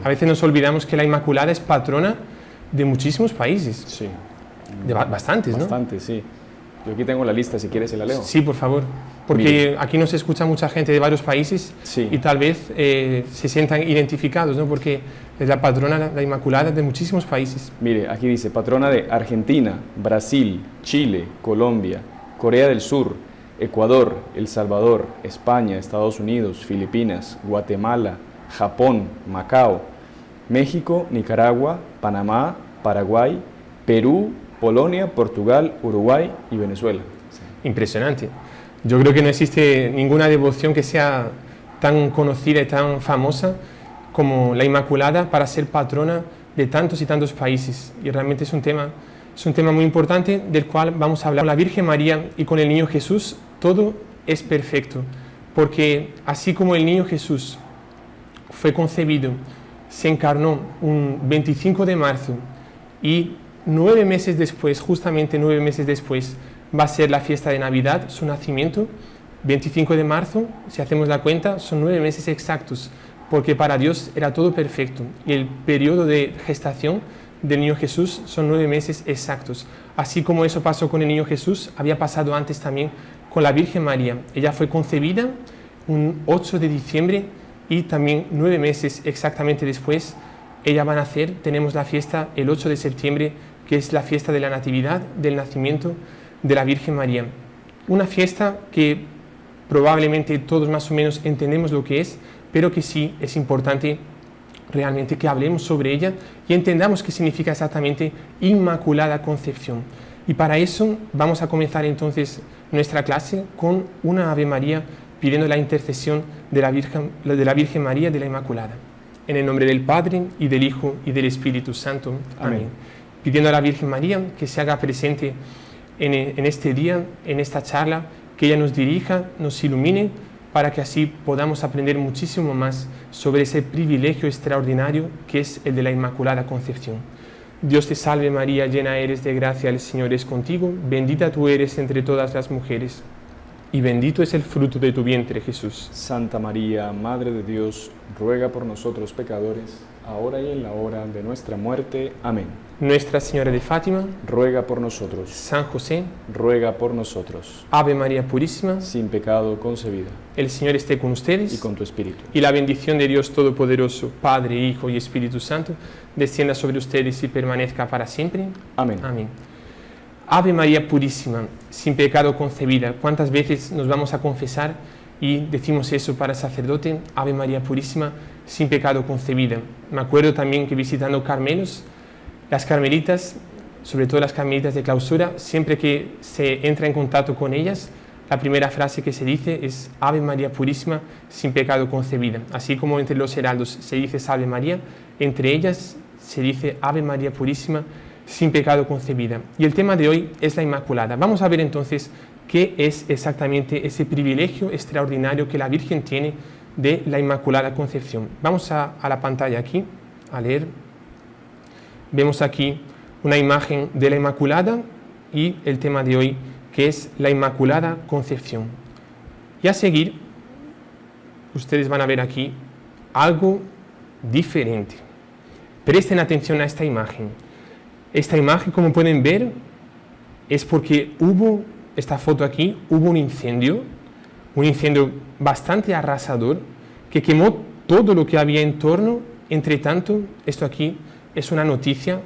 A veces nos olvidamos que la Inmaculada es patrona de muchísimos países, Sí. de bastantes, ¿no? Bastante, sí. Yo aquí tengo la lista, si quieres se la leo. Sí, por favor, porque Mire. aquí nos escucha mucha gente de varios países Sí. y tal vez se sientan identificados, ¿no? Porque es la patrona, la Inmaculada, de muchísimos países. Mire, aquí dice, patrona de Argentina, Brasil, Chile, Colombia, Corea del Sur, Ecuador, El Salvador, España, Estados Unidos, Filipinas, Guatemala, Japón, Macao, México, Nicaragua, Panamá, Paraguay, Perú, Polonia, Portugal, Uruguay y Venezuela. Impresionante. Yo creo que no existe ninguna devoción que sea tan conocida y tan famosa como la Inmaculada para ser patrona de tantos y tantos países. Y realmente es un tema muy importante del cual vamos a hablar. Con la Virgen María y con el Niño Jesús todo es perfecto, porque así como el Niño Jesús fue concebido, se encarnó un 25 de marzo y 9 meses después, justamente 9 meses después, va a ser la fiesta de Navidad, su nacimiento, 25 de marzo, si hacemos la cuenta, son 9 meses exactos, porque para Dios era todo perfecto y el periodo de gestación del Niño Jesús son 9 meses exactos. Así como eso pasó con el Niño Jesús, había pasado antes también con la Virgen María. Ella fue concebida un 8 de diciembre y también 9 meses exactamente después ella va a nacer. Tenemos la fiesta el 8 de septiembre, que es la fiesta de la Natividad, del nacimiento de la Virgen María. Una fiesta que probablemente todos más o menos entendemos lo que es, pero que sí es importante realmente que hablemos sobre ella y entendamos qué significa exactamente Inmaculada Concepción. Y para eso vamos a comenzar entonces nuestra clase con una Ave María pidiendo la intercesión de la Virgen María de la Inmaculada. En el nombre del Padre, y del Hijo, y del Espíritu Santo. Amén. Pidiendo a la Virgen María que se haga presente en este día, en esta charla, que ella nos dirija, nos ilumine, para que así podamos aprender muchísimo más sobre ese privilegio extraordinario que es el de la Inmaculada Concepción. Dios te salve María, llena eres de gracia, el Señor es contigo, bendita tú eres entre todas las mujeres, y bendito es el fruto de tu vientre, Jesús. Santa María, Madre de Dios, ruega por nosotros pecadores, ahora y en la hora de nuestra muerte. Amén. Nuestra Señora de Fátima, ruega por nosotros. San José, ruega por nosotros. Ave María Purísima, sin pecado concebida. El Señor esté con ustedes. Y con tu espíritu. Y la bendición de Dios Todopoderoso, Padre, Hijo y Espíritu Santo, descienda sobre ustedes y permanezca para siempre. Amén. Amén. Ave María Purísima, sin pecado concebida. ¿Cuántas veces nos vamos a confesar y decimos eso para el sacerdote? Ave María Purísima, sin pecado concebida. Me acuerdo también que visitando Carmelos, las carmelitas, sobre todo las carmelitas de clausura, siempre que se entra en contacto con ellas, la primera frase que se dice es Ave María Purísima, sin pecado concebida. Así como entre los heraldos se dice Salve María, entre ellas se dice Ave María Purísima, sin pecado concebida. Y el tema de hoy es la Inmaculada. Vamos a ver entonces qué es exactamente ese privilegio extraordinario que la Virgen tiene de la Inmaculada Concepción. Vamos a la pantalla aquí, a leer. Vemos aquí una imagen de la Inmaculada y el tema de hoy, que es la Inmaculada Concepción. Y a seguir, ustedes van a ver aquí algo diferente. Presten atención a esta imagen. Esta imagen, como pueden ver, es porque hubo, esta foto aquí, hubo un incendio bastante arrasador que quemó todo lo que había en torno. Entre tanto, esto aquí es una noticia,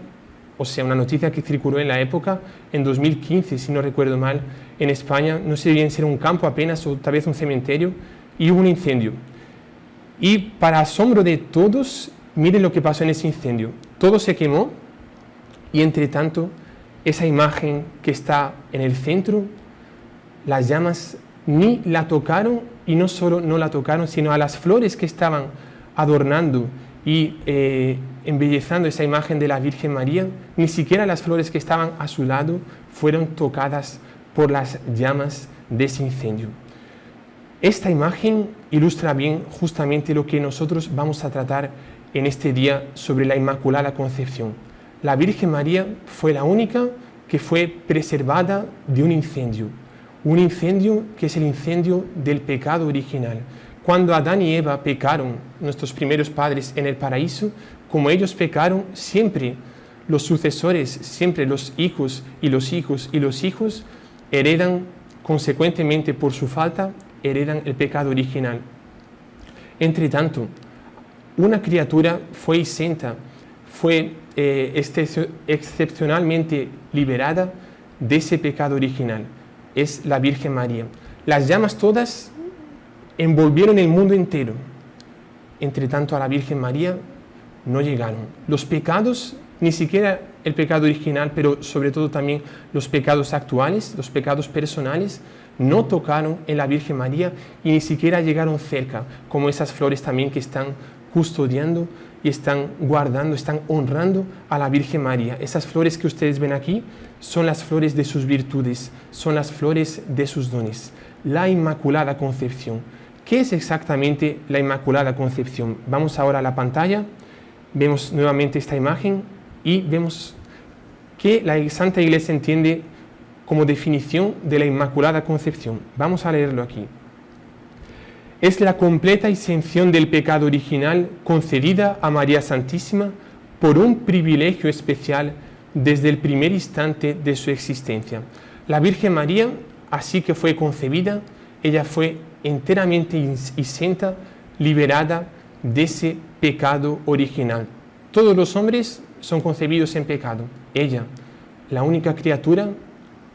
o sea, una noticia que circuló en la época, en 2015, si no recuerdo mal, en España, no sé bien si era un campo apenas o tal vez un cementerio, y hubo un incendio. Y para asombro de todos, miren lo que pasó en ese incendio. Todo se quemó y entre tanto, esa imagen que está en el centro, las llamas ni la tocaron, y no solo no la tocaron, sino a las flores que estaban adornando y embellezando esa imagen de la Virgen María, ni siquiera las flores que estaban a su lado fueron tocadas por las llamas de ese incendio. Esta imagen ilustra bien justamente lo que nosotros vamos a tratar en este día sobre la Inmaculada Concepción. La Virgen María fue la única que fue preservada de un incendio que es el incendio del pecado original, Cuando Adán y Eva pecaron, nuestros primeros padres en el paraíso, como ellos pecaron, siempre los sucesores, siempre los hijos y los hijos y los hijos heredan, consecuentemente por su falta, heredan el pecado original. Entre tanto, una criatura fue exenta, fue excepcionalmente liberada de ese pecado original. Es la Virgen María. Las llamas todas envolvieron el mundo entero. Entre tanto, a la Virgen María no llegaron. Los pecados, ni siquiera el pecado original, pero sobre todo también los pecados actuales, los pecados personales, no tocaron en la Virgen María y ni siquiera llegaron cerca, como esas flores también que están custodiando y están guardando, están honrando a la Virgen María. Esas flores que ustedes ven aquí son las flores de sus virtudes, son las flores de sus dones. La Inmaculada Concepción. ¿Qué es exactamente la Inmaculada Concepción? Vamos ahora a la pantalla, vemos nuevamente esta imagen y vemos que la Santa Iglesia entiende como definición de la Inmaculada Concepción. Vamos a leerlo aquí. Es la completa exención del pecado original concedida a María Santísima por un privilegio especial desde el primer instante de su existencia. La Virgen María, así que fue concebida, ella fue enteramente exenta, liberada de ese pecado original. Todos los hombres son concebidos en pecado. Ella, la única criatura,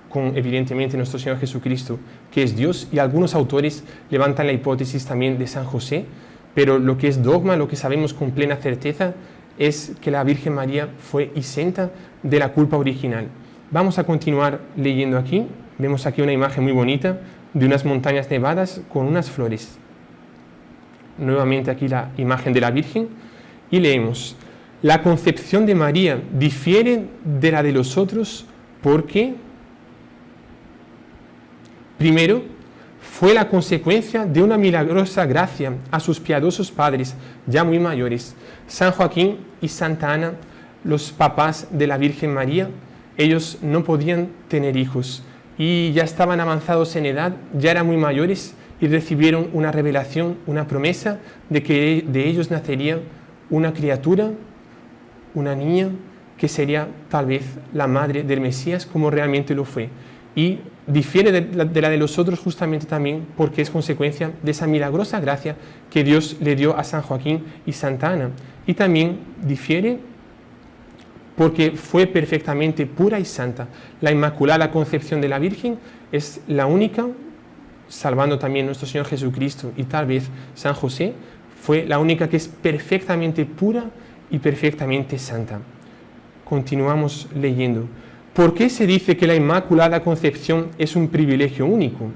con evidentemente nuestro Señor Jesucristo, que es Dios, y algunos autores levantan la hipótesis también de San José, pero lo que es dogma, lo que sabemos con plena certeza, es que la Virgen María fue exenta de la culpa original. Vamos a continuar leyendo aquí. Vemos aquí una imagen muy bonita de unas montañas nevadas con unas flores. Nuevamente aquí la imagen de la Virgen y leemos: la concepción de María difiere de la de los otros porque, primero, fue la consecuencia de una milagrosa gracia a sus piadosos padres, ya muy mayores, San Joaquín y Santa Ana, los papás de la Virgen María. Ellos no podían tener hijos y ya estaban avanzados en edad, ya eran muy mayores y recibieron una revelación, una promesa de que de ellos nacería una criatura, una niña, que sería tal vez la madre del Mesías, como realmente lo fue. Y difiere de la de los otros justamente también porque es consecuencia de esa milagrosa gracia que Dios le dio a San Joaquín y Santa Ana. Y también difiere porque fue perfectamente pura y santa. La Inmaculada Concepción de la Virgen es la única, salvando también nuestro Señor Jesucristo y tal vez San José, fue la única que es perfectamente pura y perfectamente santa. Continuamos leyendo. ¿Por qué se dice que la Inmaculada Concepción es un privilegio único?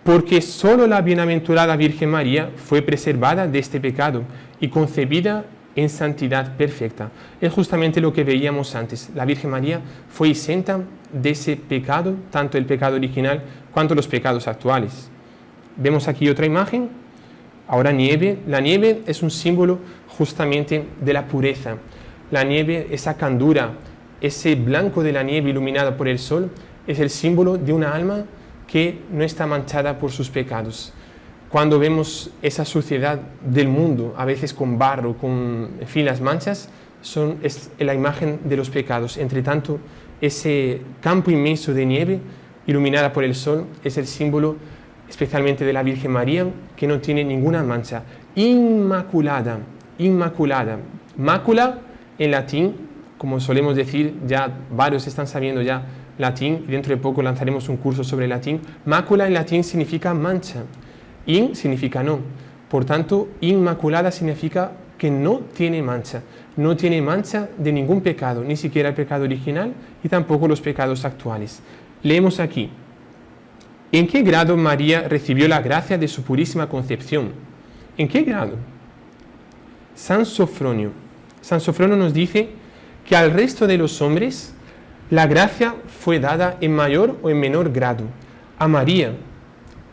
Porque solo la bienaventurada Virgen María fue preservada de este pecado y concebida en santidad perfecta. Es justamente lo que veíamos antes. La Virgen María fue exenta de ese pecado, tanto el pecado original cuanto los pecados actuales. Vemos aquí otra imagen. Ahora nieve. La nieve es un símbolo justamente de la pureza. La nieve, esa candura, ese blanco de la nieve iluminada por el sol, es el símbolo de una alma que no está manchada por sus pecados. Cuando vemos esa suciedad del mundo, a veces con barro, con las manchas, es la imagen de los pecados. Entre tanto, ese campo inmenso de nieve iluminada por el sol es el símbolo especialmente de la Virgen María, que no tiene ninguna mancha. Inmaculada, inmaculada. Mácula en latín, como solemos decir, ya varios están sabiendo ya latín, y dentro de poco lanzaremos un curso sobre latín. Mácula en latín significa mancha. In significa no. Por tanto, inmaculada significa que no tiene mancha. No tiene mancha de ningún pecado, ni siquiera el pecado original y tampoco los pecados actuales. Leemos aquí. ¿En qué grado María recibió la gracia de su purísima concepción? ¿En qué grado? San Sofronio. San Sofronio nos dice que al resto de los hombres la gracia fue dada en mayor o en menor grado. A María,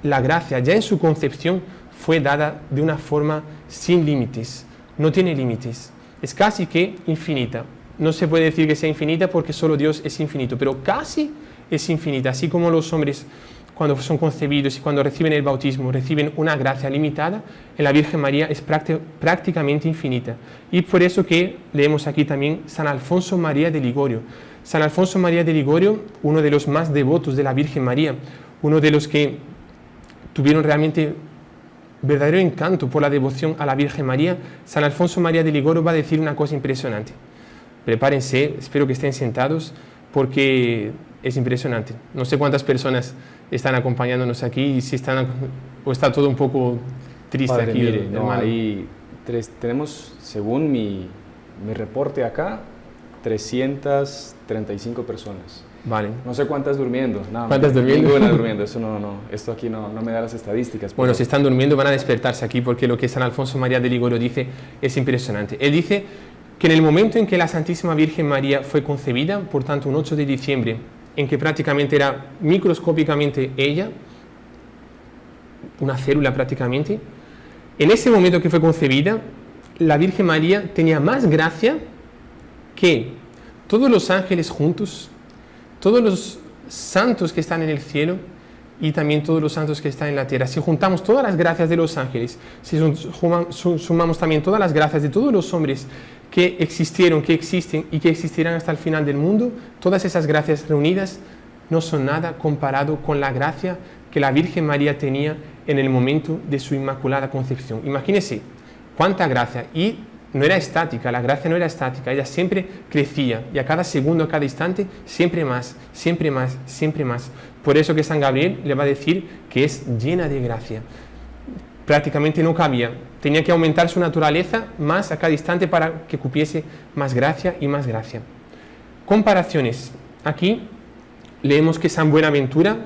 la gracia ya en su concepción fue dada de una forma sin límites, no tiene límites, es casi que infinita. No se puede decir que sea infinita porque solo Dios es infinito, pero casi es infinita. Así como los hombres cuando son concebidos y cuando reciben el bautismo, reciben una gracia limitada, en la Virgen María es prácticamente infinita. Y por eso que leemos aquí también San Alfonso María de Ligorio. San Alfonso María de Ligorio, uno de los más devotos de la Virgen María, uno de los que tuvieron realmente verdadero encanto por la devoción a la Virgen María, San Alfonso María de Ligorio va a decir una cosa impresionante. Prepárense, espero que estén sentados, porque es impresionante. No sé cuántas personas están acompañándonos aquí y si están, o está todo un poco triste. Padre, aquí. Mire, no, hay tenemos, según mi reporte acá, 335 personas. Vale. No sé cuántas durmiendo. No, ¿Cuántas durmiendo? Ninguna durmiendo. Esto aquí no me da las estadísticas. Bueno, si están durmiendo van a despertarse aquí, porque lo que San Alfonso María de Ligorio dice es impresionante. Él dice que en el momento en que la Santísima Virgen María fue concebida, por tanto un 8 de diciembre, en que prácticamente era microscópicamente ella, una célula prácticamente, en ese momento que fue concebida, la Virgen María tenía más gracia que todos los ángeles juntos, todos los santos que están en el cielo y también todos los santos que están en la tierra. Si juntamos todas las gracias de los ángeles, si sumamos también todas las gracias de todos los hombres que existieron, que existen y que existirán hasta el final del mundo, todas esas gracias reunidas no son nada comparado con la gracia que la Virgen María tenía en el momento de su Inmaculada Concepción. Imagínense cuánta gracia, y no era estática, la gracia no era estática, ella siempre crecía y a cada segundo, a cada instante, siempre más, siempre más, siempre más. Por eso que San Gabriel le va a decir que es llena de gracia. Prácticamente no cabía, tenía que aumentar su naturaleza más a cada instante para que cupiese más gracia y más gracia. Comparaciones. Aquí leemos que San Buenaventura,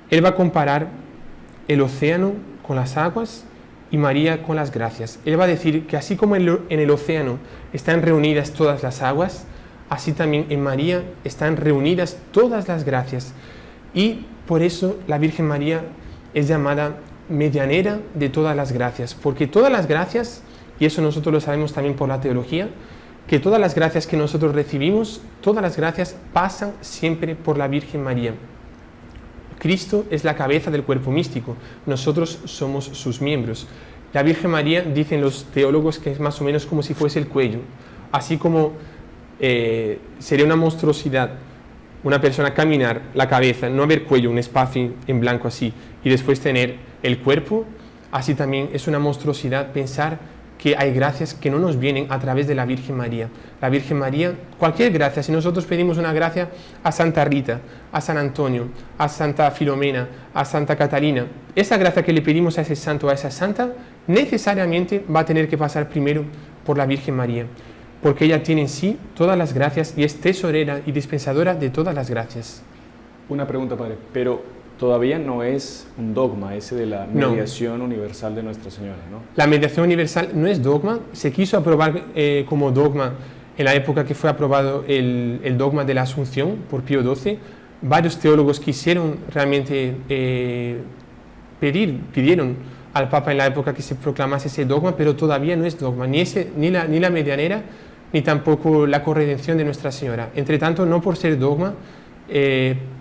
él va a comparar el océano con las aguas y María con las gracias. Él va a decir que así como en el océano están reunidas todas las aguas, así también en María están reunidas todas las gracias. Y por eso la Virgen María es llamada medianera de todas las gracias, porque todas las gracias, y eso nosotros lo sabemos también por la teología, que todas las gracias que nosotros recibimos, todas las gracias pasan siempre por la Virgen María. Cristo es la cabeza del cuerpo místico, nosotros somos sus miembros. La Virgen María, dicen los teólogos, que es más o menos como si fuese el cuello, así como sería una monstruosidad una persona caminar la cabeza, no haber cuello, un espacio en blanco así, y después tener el cuerpo, así también es una monstruosidad pensar que hay gracias que no nos vienen a través de la Virgen María. La Virgen María, cualquier gracia, si nosotros pedimos una gracia a Santa Rita, a San Antonio, a Santa Filomena, a Santa Catalina, esa gracia que le pedimos a ese santo o a esa santa, necesariamente va a tener que pasar primero por la Virgen María, porque ella tiene en sí todas las gracias y es tesorera y dispensadora de todas las gracias. Una pregunta, Padre, pero todavía no es un dogma ese de la mediación universal de Nuestra Señora, ¿no? La mediación universal no es dogma, se quiso aprobar como dogma en la época que fue aprobado el dogma de la Asunción por Pío XII. Varios teólogos quisieron realmente pidieron al Papa en la época que se proclamase ese dogma, pero todavía no es dogma, ni la medianera, ni tampoco la corredención de Nuestra Señora. Entre tanto, no por ser dogma,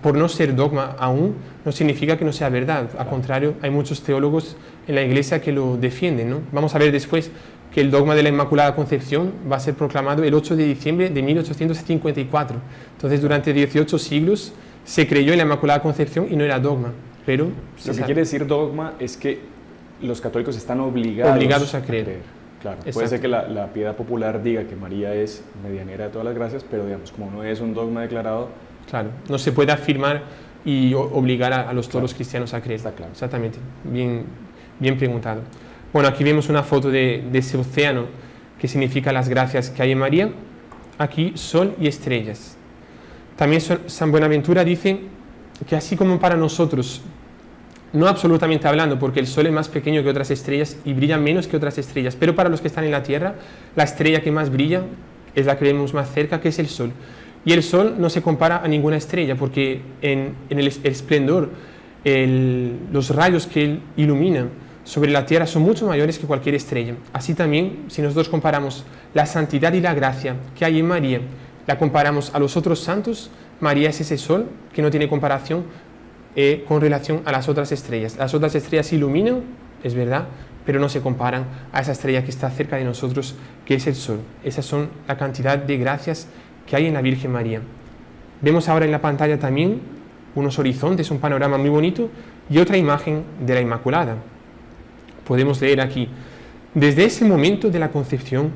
por no ser dogma aún, no significa que no sea verdad. Al contrario, hay muchos teólogos en la Iglesia que lo defienden, ¿no? Vamos a ver después que el dogma de la Inmaculada Concepción va a ser proclamado el 8 de diciembre de 1854. Entonces, durante 18 siglos se creyó en la Inmaculada Concepción y no era dogma. Pero lo que quiere decir dogma es que los católicos están obligados a creer. Claro, Exacto. puede ser que la piedad popular diga que María es medianera de todas las gracias, pero digamos, como no es un dogma declarado, claro, no se puede afirmar y obligar a todos los cristianos a creer. Está claro. Exactamente, bien preguntado. Bueno, aquí vemos una foto de ese océano que significa las gracias que hay en María. Aquí sol y estrellas. También San Buenaventura dice que así como para nosotros, no absolutamente hablando, porque el sol es más pequeño que otras estrellas y brilla menos que otras estrellas, pero para los que están en la tierra, la estrella que más brilla es la que vemos más cerca, que es el sol. Y el sol no se compara a ninguna estrella, porque en el esplendor, los rayos que él ilumina sobre la tierra son mucho mayores que cualquier estrella. Así también, si nosotros comparamos la santidad y la gracia que hay en María, la comparamos a los otros santos, María es ese sol que no tiene comparación, con relación a las otras estrellas. Las otras estrellas iluminan, es verdad, pero no se comparan a esa estrella que está cerca de nosotros, que es el Sol. Esas son la cantidad de gracias que hay en la Virgen María. Vemos ahora en la pantalla también unos horizontes, un panorama muy bonito y otra imagen de la Inmaculada. Podemos leer aquí: desde ese momento de la concepción,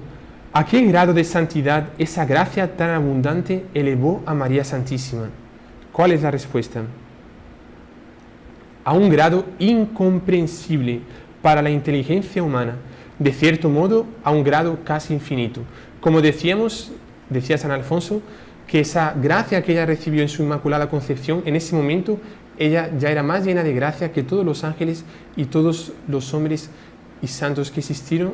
¿a qué grado de santidad esa gracia tan abundante elevó a María Santísima? ¿Cuál es la respuesta? A un grado incomprensible para la inteligencia humana, de cierto modo a un grado casi infinito. Como decía San Alfonso, que esa gracia que ella recibió en su Inmaculada Concepción, en ese momento ella ya era más llena de gracia que todos los ángeles y todos los hombres y santos que existieron,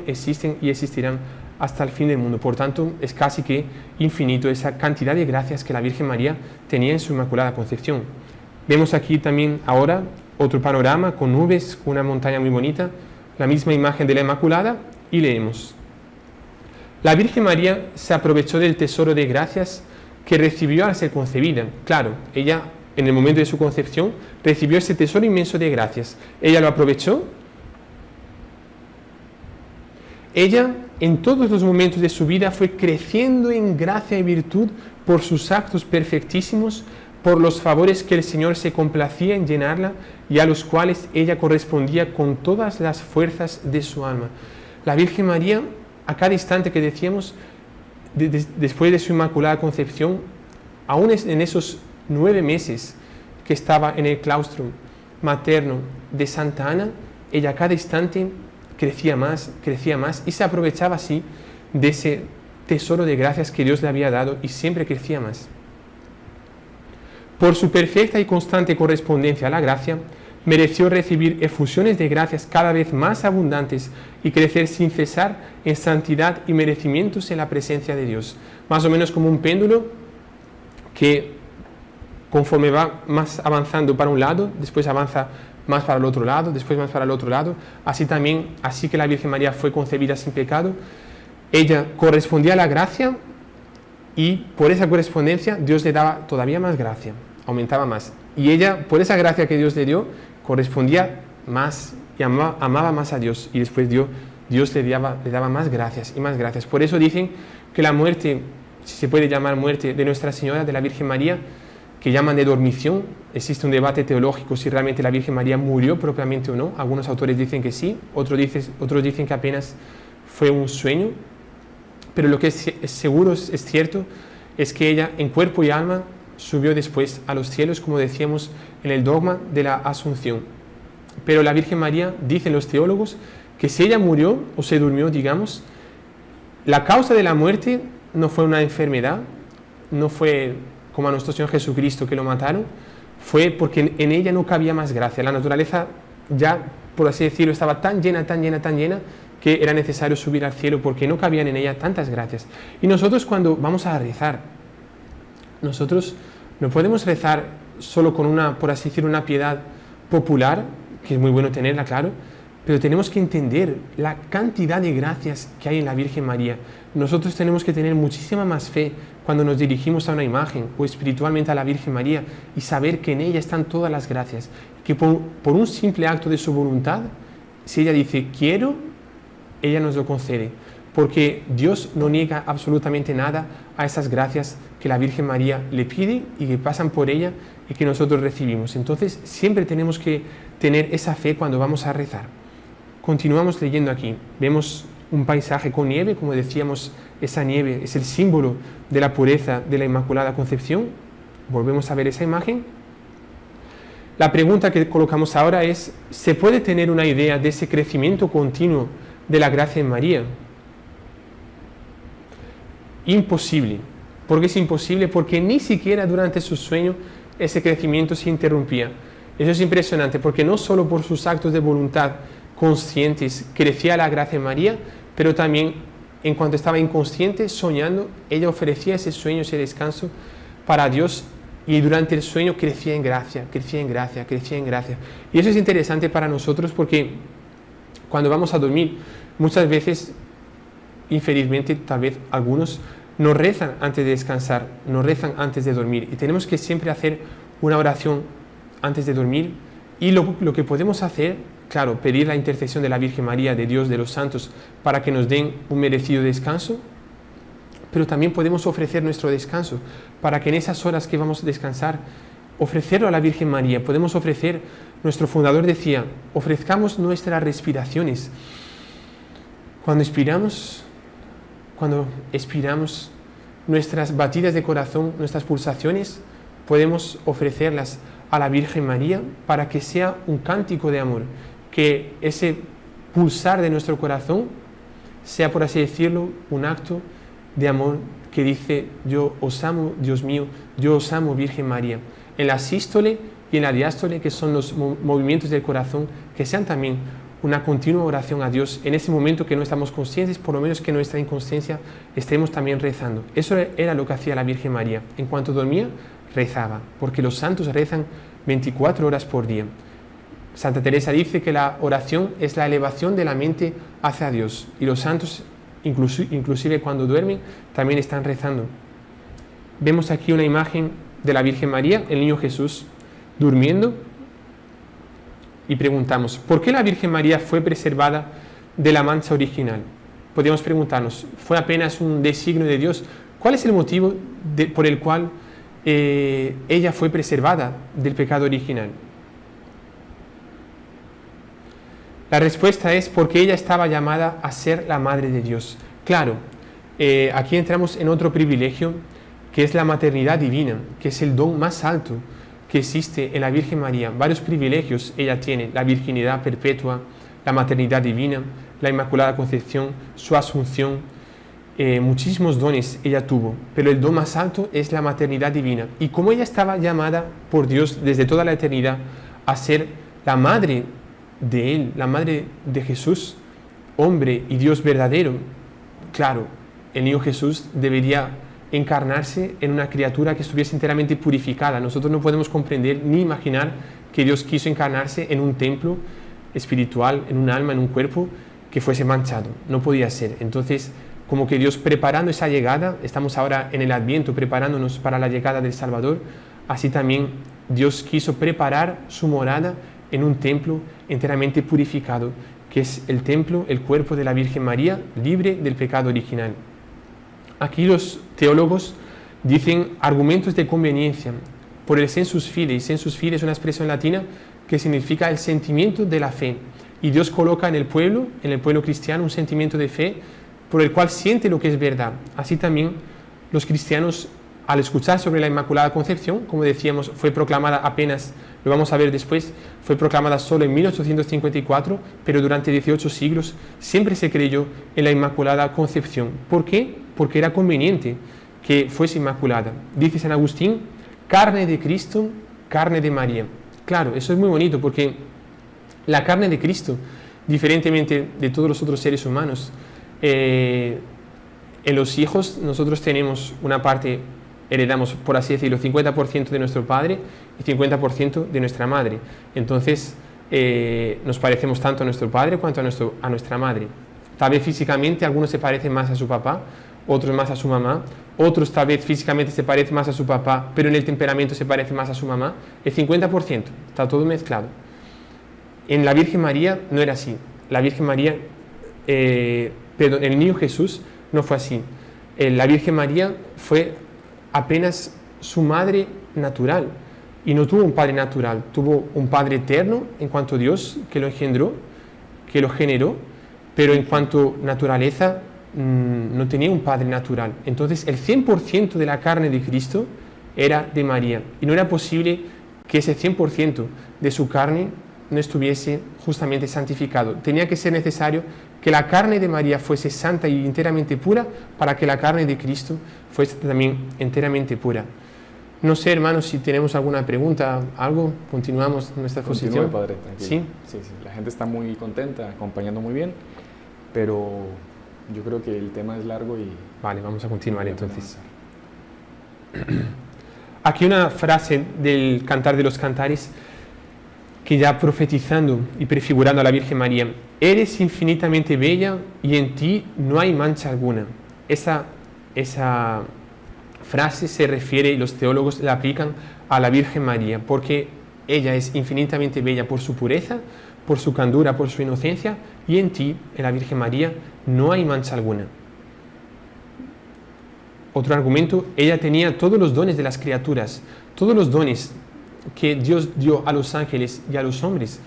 existen y existirán hasta el fin del mundo. Por tanto, es casi que infinito esa cantidad de gracias que la Virgen María tenía en su Inmaculada Concepción. Vemos aquí también ahora otro panorama con nubes, una montaña muy bonita, la misma imagen de la Inmaculada, y leemos: la Virgen María se aprovechó del tesoro de gracias que recibió al ser concebida. Claro, ella en el momento de su concepción recibió ese tesoro inmenso de gracias. Ella lo aprovechó. Ella en todos los momentos de su vida fue creciendo en gracia y virtud por sus actos perfectísimos, por los favores que el Señor se complacía en llenarla y a los cuales ella correspondía con todas las fuerzas de su alma. La Virgen María, a cada instante que decíamos, después de su Inmaculada Concepción, aún en esos 9 meses que estaba en el claustro materno de Santa Ana, ella a cada instante crecía más y se aprovechaba así de ese tesoro de gracias que Dios le había dado y siempre crecía más. Por su perfecta y constante correspondencia a la gracia, mereció recibir efusiones de gracias cada vez más abundantes y crecer sin cesar en santidad y merecimientos en la presencia de Dios. Más o menos como un péndulo que conforme va más avanzando para un lado, después avanza más para el otro lado, después más para el otro lado. Así que la Virgen María fue concebida sin pecado. Ella correspondía a la gracia y por esa correspondencia Dios le daba todavía más gracia, aumentaba más. Y ella, por esa gracia que Dios le dio, correspondía más y amaba más a Dios. Y después Dios le daba más gracias y más gracias. Por eso dicen que la muerte, si se puede llamar muerte, de Nuestra Señora, de la Virgen María, que llaman de dormición, existe un debate teológico si realmente la Virgen María murió propiamente o no. Algunos autores dicen que sí, otros dicen que apenas fue un sueño. Pero lo que es seguro, es cierto, es que ella en cuerpo y alma subió después a los cielos, como decíamos en el dogma de la Asunción. Pero la Virgen María, dicen los teólogos, que si ella murió o se durmió, digamos, la causa de la muerte no fue una enfermedad, no fue como a nuestro Señor Jesucristo que lo mataron, fue porque en ella no cabía más gracia. La naturaleza ya, por así decirlo, estaba tan llena, que era necesario subir al cielo porque no cabían en ella tantas gracias. Y nosotros cuando vamos a rezar, nosotros no podemos rezar solo con por así decirlo, una piedad popular, que es muy bueno tenerla, claro, pero tenemos que entender la cantidad de gracias que hay en la Virgen María. Nosotros tenemos que tener muchísima más fe cuando nos dirigimos a una imagen o espiritualmente a la Virgen María y saber que en ella están todas las gracias, que por un simple acto de su voluntad, si ella dice quiero, ella nos lo concede, porque Dios no niega absolutamente nada a esas gracias que la Virgen María le pide y que pasan por ella y que nosotros recibimos. Entonces siempre tenemos que tener esa fe cuando vamos a rezar. Continuamos leyendo aquí, vemos un paisaje con nieve, como decíamos, esa nieve es el símbolo de la pureza de la Inmaculada Concepción. Volvemos a ver esa imagen. La pregunta que colocamos ahora es, ¿se puede tener una idea de ese crecimiento continuo de la gracia en María? Imposible. ¿Por qué es imposible? Porque ni siquiera durante su sueño ese crecimiento se interrumpía. Eso es impresionante, porque no solo por sus actos de voluntad conscientes crecía la gracia en María, pero también en cuanto estaba inconsciente, soñando, ella ofrecía ese sueño, ese descanso para Dios, y durante el sueño crecía en gracia. Y eso es interesante para nosotros porque cuando vamos a dormir, muchas veces, infelizmente, tal vez algunos, no rezan antes de descansar, no rezan antes de dormir. Y tenemos que siempre hacer una oración antes de dormir. Y lo que podemos hacer, claro, pedir la intercesión de la Virgen María, de Dios, de los santos, para que nos den un merecido descanso, pero también podemos ofrecer nuestro descanso, para que en esas horas que vamos a descansar, ofrecerlo a la Virgen María. Podemos ofrecer, nuestro fundador decía, ofrezcamos nuestras respiraciones. Cuando expiramos, nuestras batidas de corazón, nuestras pulsaciones, podemos ofrecerlas a la Virgen María para que sea un cántico de amor, que ese pulsar de nuestro corazón sea, por así decirlo, un acto de amor que dice: yo os amo, Dios mío, yo os amo, Virgen María. En la sístole y en la diástole, que son los movimientos del corazón, que sean también una continua oración a Dios en ese momento que no estamos conscientes, por lo menos que en nuestra inconsciencia estemos también rezando. Eso era lo que hacía la Virgen María. En cuanto dormía, rezaba, porque los santos rezan 24 horas por día. Santa Teresa dice que la oración es la elevación de la mente hacia Dios, y los santos, inclusive cuando duermen, también están rezando. Vemos aquí una imagen de la Virgen María, el niño Jesús, durmiendo, y preguntamos, ¿por qué la Virgen María fue preservada de la mancha original? Podríamos preguntarnos, ¿fue apenas un designio de Dios? ¿Cuál es el motivo por el cual ella fue preservada del pecado original? La respuesta es porque ella estaba llamada a ser la Madre de Dios. Claro, aquí entramos en otro privilegio, que es la maternidad divina, que es el don más alto que existe en la Virgen María. Varios privilegios ella tiene: la virginidad perpetua, la maternidad divina, la Inmaculada Concepción, su asunción, muchísimos dones ella tuvo, pero el don más alto es la maternidad divina. Y como ella estaba llamada por Dios desde toda la eternidad a ser la madre de Él, la madre de Jesús, hombre y Dios verdadero, claro, el niño Jesús debería encarnarse en una criatura que estuviese enteramente purificada. Nosotros no podemos comprender ni imaginar que Dios quiso encarnarse en un templo espiritual, en un alma, en un cuerpo que fuese manchado. No podía ser. Entonces, como que Dios preparando esa llegada, estamos ahora en el Adviento preparándonos para la llegada del Salvador, así también Dios quiso preparar su morada en un templo enteramente purificado, que es el templo, el cuerpo de la Virgen María, libre del pecado original. Aquí los teólogos dicen argumentos de conveniencia por el sensus fidei. Sensus fidei es una expresión latina que significa el sentimiento de la fe. Y Dios coloca en el pueblo cristiano, un sentimiento de fe por el cual siente lo que es verdad. Así también los cristianos, al escuchar sobre la Inmaculada Concepción, como decíamos, fue proclamada apenas, lo vamos a ver después, fue proclamada solo en 1854, pero durante 18 siglos siempre se creyó en la Inmaculada Concepción. ¿Por qué? Porque era conveniente que fuese inmaculada. Dice San Agustín: carne de Cristo, carne de María. Claro, eso es muy bonito, porque la carne de Cristo, diferentemente de todos los otros seres humanos, en los hijos nosotros tenemos una parte, heredamos, por así decirlo, 50% de nuestro padre y 50% de nuestra madre. Entonces, nos parecemos tanto a nuestro padre cuanto a nuestra madre. Tal vez físicamente algunos se parecen más a su papá, otros más a su mamá, otros tal vez físicamente se parecen más a su papá, pero en el temperamento se parece más a su mamá. El 50%, está todo mezclado. En la Virgen María no era así. La Virgen María, perdón, el niño Jesús no fue así. La Virgen María fue apenas su madre natural, y no tuvo un padre natural, tuvo un padre eterno en cuanto a Dios, que lo engendró, que lo generó, pero en cuanto a naturaleza no tenía un padre natural. Entonces el 100% de la carne de Cristo era de María, y no era posible que ese 100% de su carne no estuviese justamente santificado. Tenía que ser necesario que la carne de María fuese santa y enteramente pura para que la carne de Cristo fuese también enteramente pura. No sé, hermanos, si tenemos alguna pregunta, algo, continuamos nuestra exposición. Continúe, padre, tranquilo. ¿Sí? Sí, la gente está muy contenta, acompañando muy bien, pero yo creo que el tema es largo y... Vale, vamos a continuar entonces. Aquí una frase del Cantar de los Cantares, que ya profetizando y prefigurando a la Virgen María: eres infinitamente bella y en ti no hay mancha alguna. Esa frase se refiere, y los teólogos la aplican a la Virgen María, porque Ella es infinitamente bella por su pureza, por su candura, por su inocencia, y en ti, en la Virgen María, no hay mancha alguna. Otro argumento, ella tenía todos los dones de las criaturas, todos los dones que Dios dio a los ángeles y a los hombres.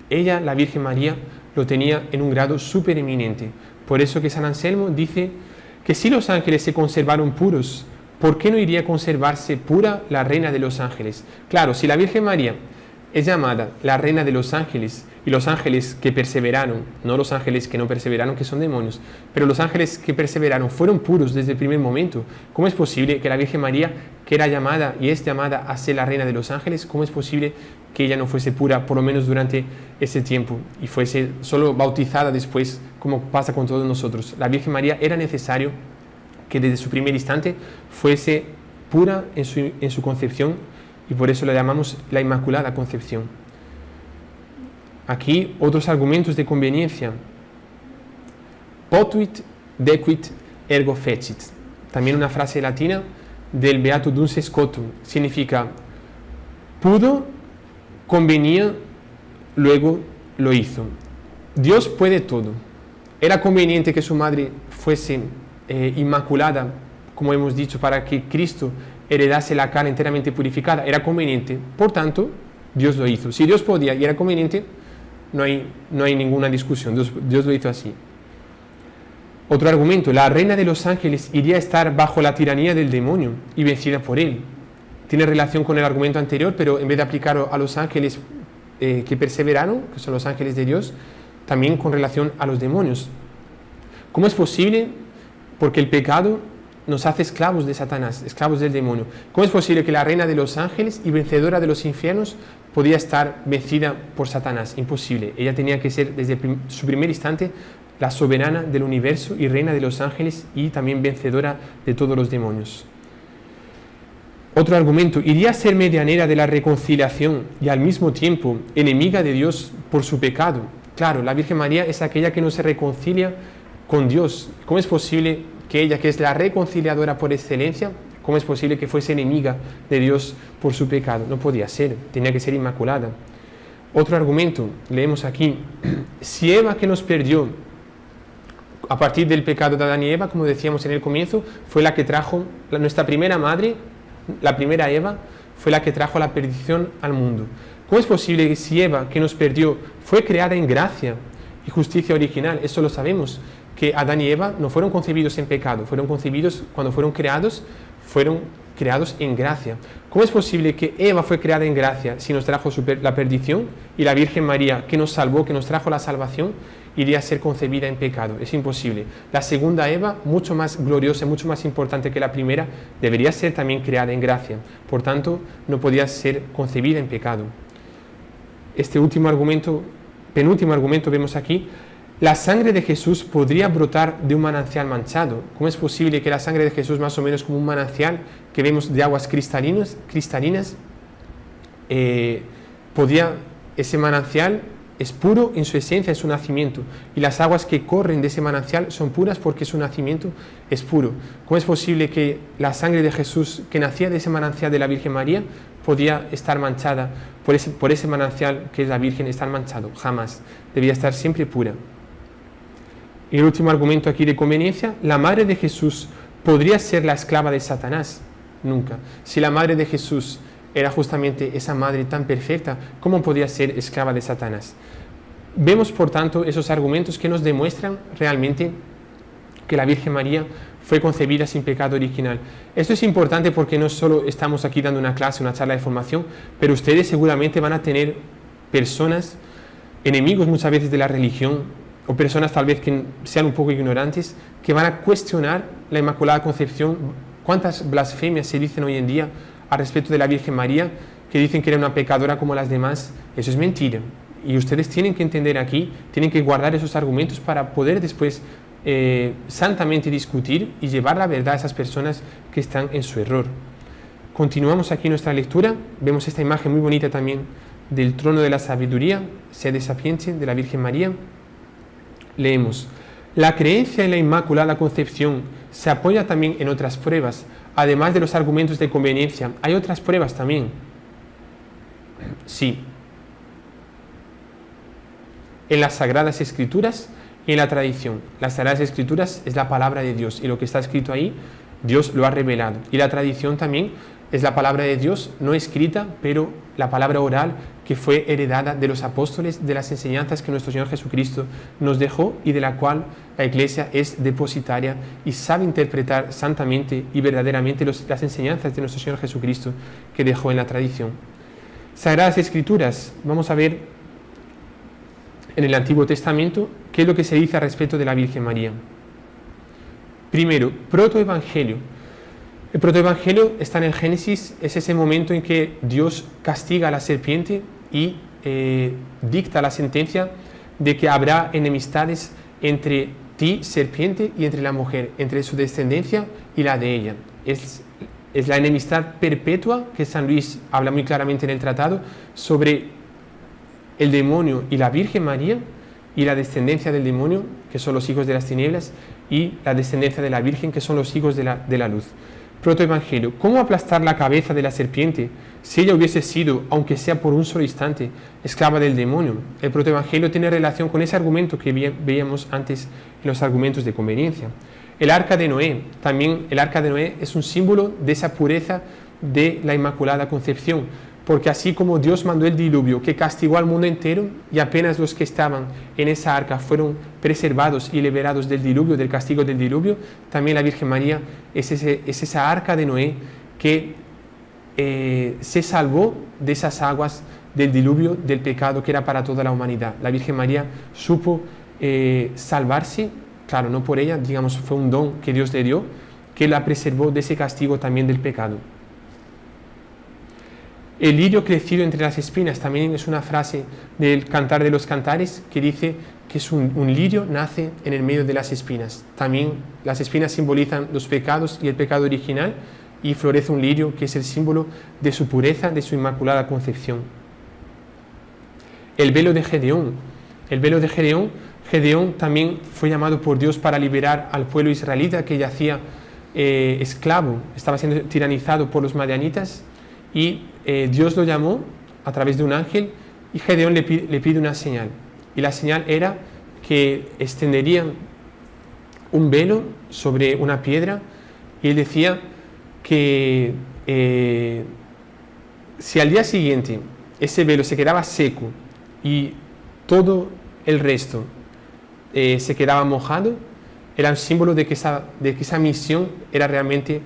Ella, la Virgen María, lo tenía en un grado supereminente. Por eso que San Anselmo dice que si los ángeles se conservaron puros, ¿por qué no iría a conservarse pura la reina de los ángeles? Claro, si la Virgen María es llamada la reina de los ángeles, y los ángeles que perseveraron, no los ángeles que no perseveraron, que son demonios, pero los ángeles que perseveraron fueron puros desde el primer momento, ¿cómo es posible que la Virgen María, que era llamada y es llamada a ser la reina de los ángeles, cómo es posible que ella no fuese pura, por lo menos durante ese tiempo, y fuese solo bautizada después, como pasa con todos nosotros? La Virgen María era necesario que desde su primer instante fuese pura en su concepción, y por eso la llamamos la Inmaculada Concepción. Aquí otros argumentos de conveniencia. Potuit dequit ergo fecit. También una frase latina del Beato Duns Scotum. Significa, pudo, convenía, luego lo hizo. Dios puede todo. Era conveniente que su madre fuese inmaculada, como hemos dicho, para que Cristo heredase la carne enteramente purificada. Era conveniente, por tanto, Dios lo hizo. Si Dios podía y era conveniente, no hay ninguna discusión. Dios lo hizo así. Otro argumento, la reina de los ángeles iría a estar bajo la tiranía del demonio y vencida por él. Tiene relación con el argumento anterior, pero en vez de aplicarlo a los ángeles que perseveraron, que son los ángeles de Dios, también con relación a los demonios. ¿Cómo es posible? Porque el pecado nos hace esclavos de Satanás, esclavos del demonio. ¿Cómo es posible que la reina de los ángeles y vencedora de los infiernos podía estar vencida por Satanás? Imposible. Ella tenía que ser desde su primer instante la soberana del universo y reina de los ángeles y también vencedora de todos los demonios. Otro argumento, iría a ser medianera de la reconciliación y al mismo tiempo enemiga de Dios por su pecado. Claro, la Virgen María es aquella que no se reconcilia con Dios. ¿Cómo es posible que ella, que es la reconciliadora por excelencia, cómo es posible que fuese enemiga de Dios por su pecado? No podía ser, tenía que ser inmaculada. Otro argumento, leemos aquí, si Eva, que nos perdió a partir del pecado de Adán y Eva, como decíamos en el comienzo, fue la que trajo, nuestra primera madre, la primera Eva, fue la que trajo la perdición al mundo. ¿Cómo es posible que si Eva, que nos perdió, fue creada en gracia y justicia original? Eso lo sabemos, que Adán y Eva no fueron concebidos en pecado, fueron concebidos cuando fueron creados en gracia. ¿Cómo es posible que Eva fue creada en gracia si nos trajo la perdición y la Virgen María, que nos salvó, que nos trajo la salvación, iría a ser concebida en pecado? Es imposible. La segunda Eva, mucho más gloriosa, mucho más importante que la primera, debería ser también creada en gracia. Por tanto, no podía ser concebida en pecado. Este último argumento, penúltimo argumento vemos aquí, la sangre de Jesús podría brotar de un manantial manchado. ¿Cómo es posible que la sangre de Jesús, más o menos como un manantial que vemos de aguas cristalinas, ese manantial es puro en su esencia, en su nacimiento, y las aguas que corren de ese manantial son puras porque su nacimiento es puro? ¿Cómo es posible que la sangre de Jesús, que nacía de ese manantial de la Virgen María, podía estar manchada por ese manantial que es la Virgen, estar manchado? Jamás. Debía estar siempre pura. Y el último argumento aquí de conveniencia, la madre de Jesús podría ser la esclava de Satanás. Nunca. Si la madre de Jesús era justamente esa madre tan perfecta, ¿cómo podía ser esclava de Satanás? Vemos, por tanto, esos argumentos que nos demuestran realmente que la Virgen María fue concebida sin pecado original. Esto es importante porque no solo estamos aquí dando una clase, una charla de formación, pero ustedes seguramente van a tener personas, enemigos muchas veces de la religión, o personas tal vez que sean un poco ignorantes, que van a cuestionar la Inmaculada Concepción. ¿Cuántas blasfemias se dicen hoy en día al respecto de la Virgen María, que dicen que era una pecadora como las demás? Eso es mentira. Y ustedes tienen que entender aquí, tienen que guardar esos argumentos para poder después santamente discutir y llevar la verdad a esas personas que están en su error. Continuamos aquí nuestra lectura. Vemos esta imagen muy bonita también del trono de la sabiduría, Sede Sapientia, de la Virgen María. Leemos, la creencia en la Inmaculada Concepción se apoya también en otras pruebas, además de los argumentos de conveniencia. Hay otras pruebas también. Sí. En las Sagradas Escrituras y en la tradición. Las Sagradas Escrituras es la palabra de Dios y lo que está escrito ahí, Dios lo ha revelado. Y la tradición también es la palabra de Dios, no escrita, pero la palabra oral que fue heredada de los apóstoles, de las enseñanzas que nuestro Señor Jesucristo nos dejó y de la cual la Iglesia es depositaria y sabe interpretar santamente y verdaderamente las enseñanzas de nuestro Señor Jesucristo que dejó en la tradición. Sagradas Escrituras, vamos a ver en el Antiguo Testamento qué es lo que se dice al respecto de la Virgen María. Primero, protoevangelio. El protoevangelio está en el Génesis, es ese momento en que Dios castiga a la serpiente y dicta la sentencia de que habrá enemistades entre ti, serpiente, y entre la mujer, entre su descendencia y la de ella. Es la enemistad perpetua que San Luis habla muy claramente en el tratado sobre el demonio y la Virgen María y la descendencia del demonio, que son los hijos de las tinieblas, y la descendencia de la Virgen, que son los hijos de la luz. Protoevangelio. ¿Cómo aplastar la cabeza de la serpiente si ella hubiese sido, aunque sea por un solo instante, esclava del demonio? El protoevangelio tiene relación con ese argumento que veíamos antes en los argumentos de conveniencia. El arca de Noé. También el arca de Noé es un símbolo de esa pureza de la Inmaculada Concepción, porque así como Dios mandó el diluvio que castigó al mundo entero y apenas los que estaban en esa arca fueron preservados y liberados del diluvio, del castigo del diluvio, también la Virgen María es esa arca de Noé que se salvó de esas aguas del diluvio, del pecado que era para toda la humanidad. La Virgen María supo salvarse, claro, no por ella, digamos, fue un don que Dios le dio, que la preservó de ese castigo también del pecado. El lirio crecido entre las espinas también es una frase del Cantar de los Cantares que dice que es un lirio nace en el medio de las espinas. También las espinas simbolizan los pecados y el pecado original, y florece un lirio que es el símbolo de su pureza, de su Inmaculada Concepción. El velo de Gedeón. El velo de Gedeón. Gedeón también fue llamado por Dios para liberar al pueblo israelita que yacía esclavo, estaba siendo tiranizado por los madianitas, y Dios lo llamó a través de un ángel, y Gedeón le pide una señal, y la señal era que extenderían un velo sobre una piedra, y él decía que si al día siguiente ese velo se quedaba seco y todo el resto se quedaba mojado, era un símbolo de que esa misión era realmente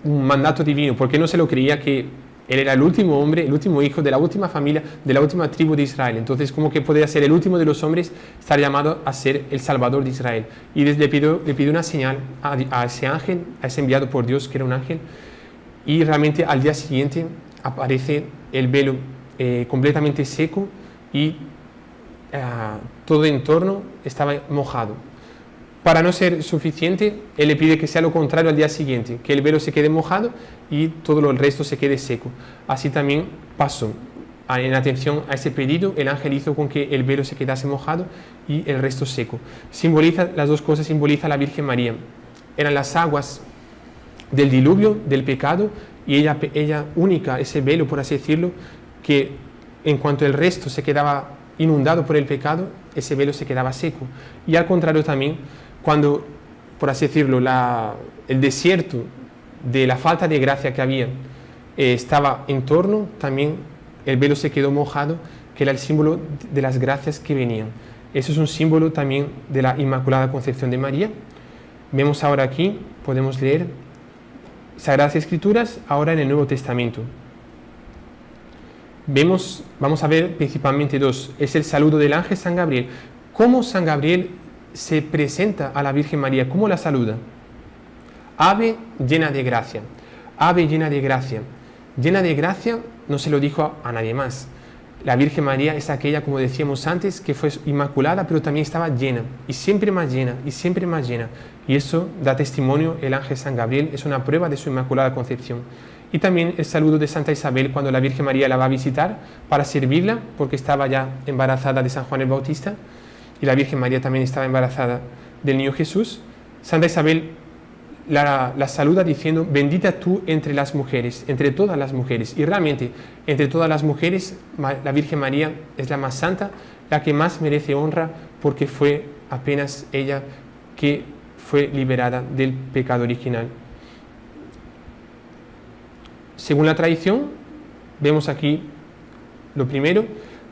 un mandato divino, porque no se lo creía que él era el último hombre, el último hijo de la última familia, de la última tribu de Israel. Entonces, ¿cómo que podía ser el último de los hombres, estar llamado a ser el Salvador de Israel? Y le pidió una señal a ese ángel, a ese enviado por Dios, que era un ángel, y realmente al día siguiente aparece el velo completamente seco y todo el entorno estaba mojado. Para no ser suficiente, él le pide que sea lo contrario al día siguiente, que el velo se quede mojado y todo el resto se quede seco. Así también pasó. En atención a ese pedido, el ángel hizo con que el velo se quedase mojado y el resto seco. Las dos cosas simboliza la Virgen María. Eran las aguas del diluvio, del pecado, y ella única, ese velo, por así decirlo, que en cuanto el resto se quedaba inundado por el pecado, ese velo se quedaba seco. Y al contrario también, cuando, por así decirlo, el desierto de la falta de gracia que había estaba en torno, también el velo se quedó mojado, que era el símbolo de las gracias que venían. Eso es un símbolo también de la Inmaculada Concepción de María. Vemos ahora aquí, podemos leer Sagradas Escrituras, ahora en el Nuevo Testamento. Vamos a ver principalmente dos. Es el saludo del ángel San Gabriel. ¿Cómo San Gabriel se presenta a la Virgen María? ¿Cómo la saluda? Ave llena de gracia. Ave llena de gracia. Llena de gracia no se lo dijo a nadie más. La Virgen María es aquella, como decíamos antes, que fue inmaculada, pero también estaba llena, y siempre más llena, y siempre más llena. Y eso da testimonio el ángel San Gabriel, es una prueba de su Inmaculada Concepción. Y también el saludo de Santa Isabel cuando la Virgen María la va a visitar para servirla, porque estaba ya embarazada de San Juan el Bautista, y la Virgen María también estaba embarazada del niño Jesús. Santa Isabel la saluda diciendo: bendita tú entre las mujeres, entre todas las mujeres. Y realmente, entre todas las mujeres, la Virgen María es la más santa, la que más merece honra, porque fue apenas ella que fue liberada del pecado original. Según la tradición, vemos aquí lo primero: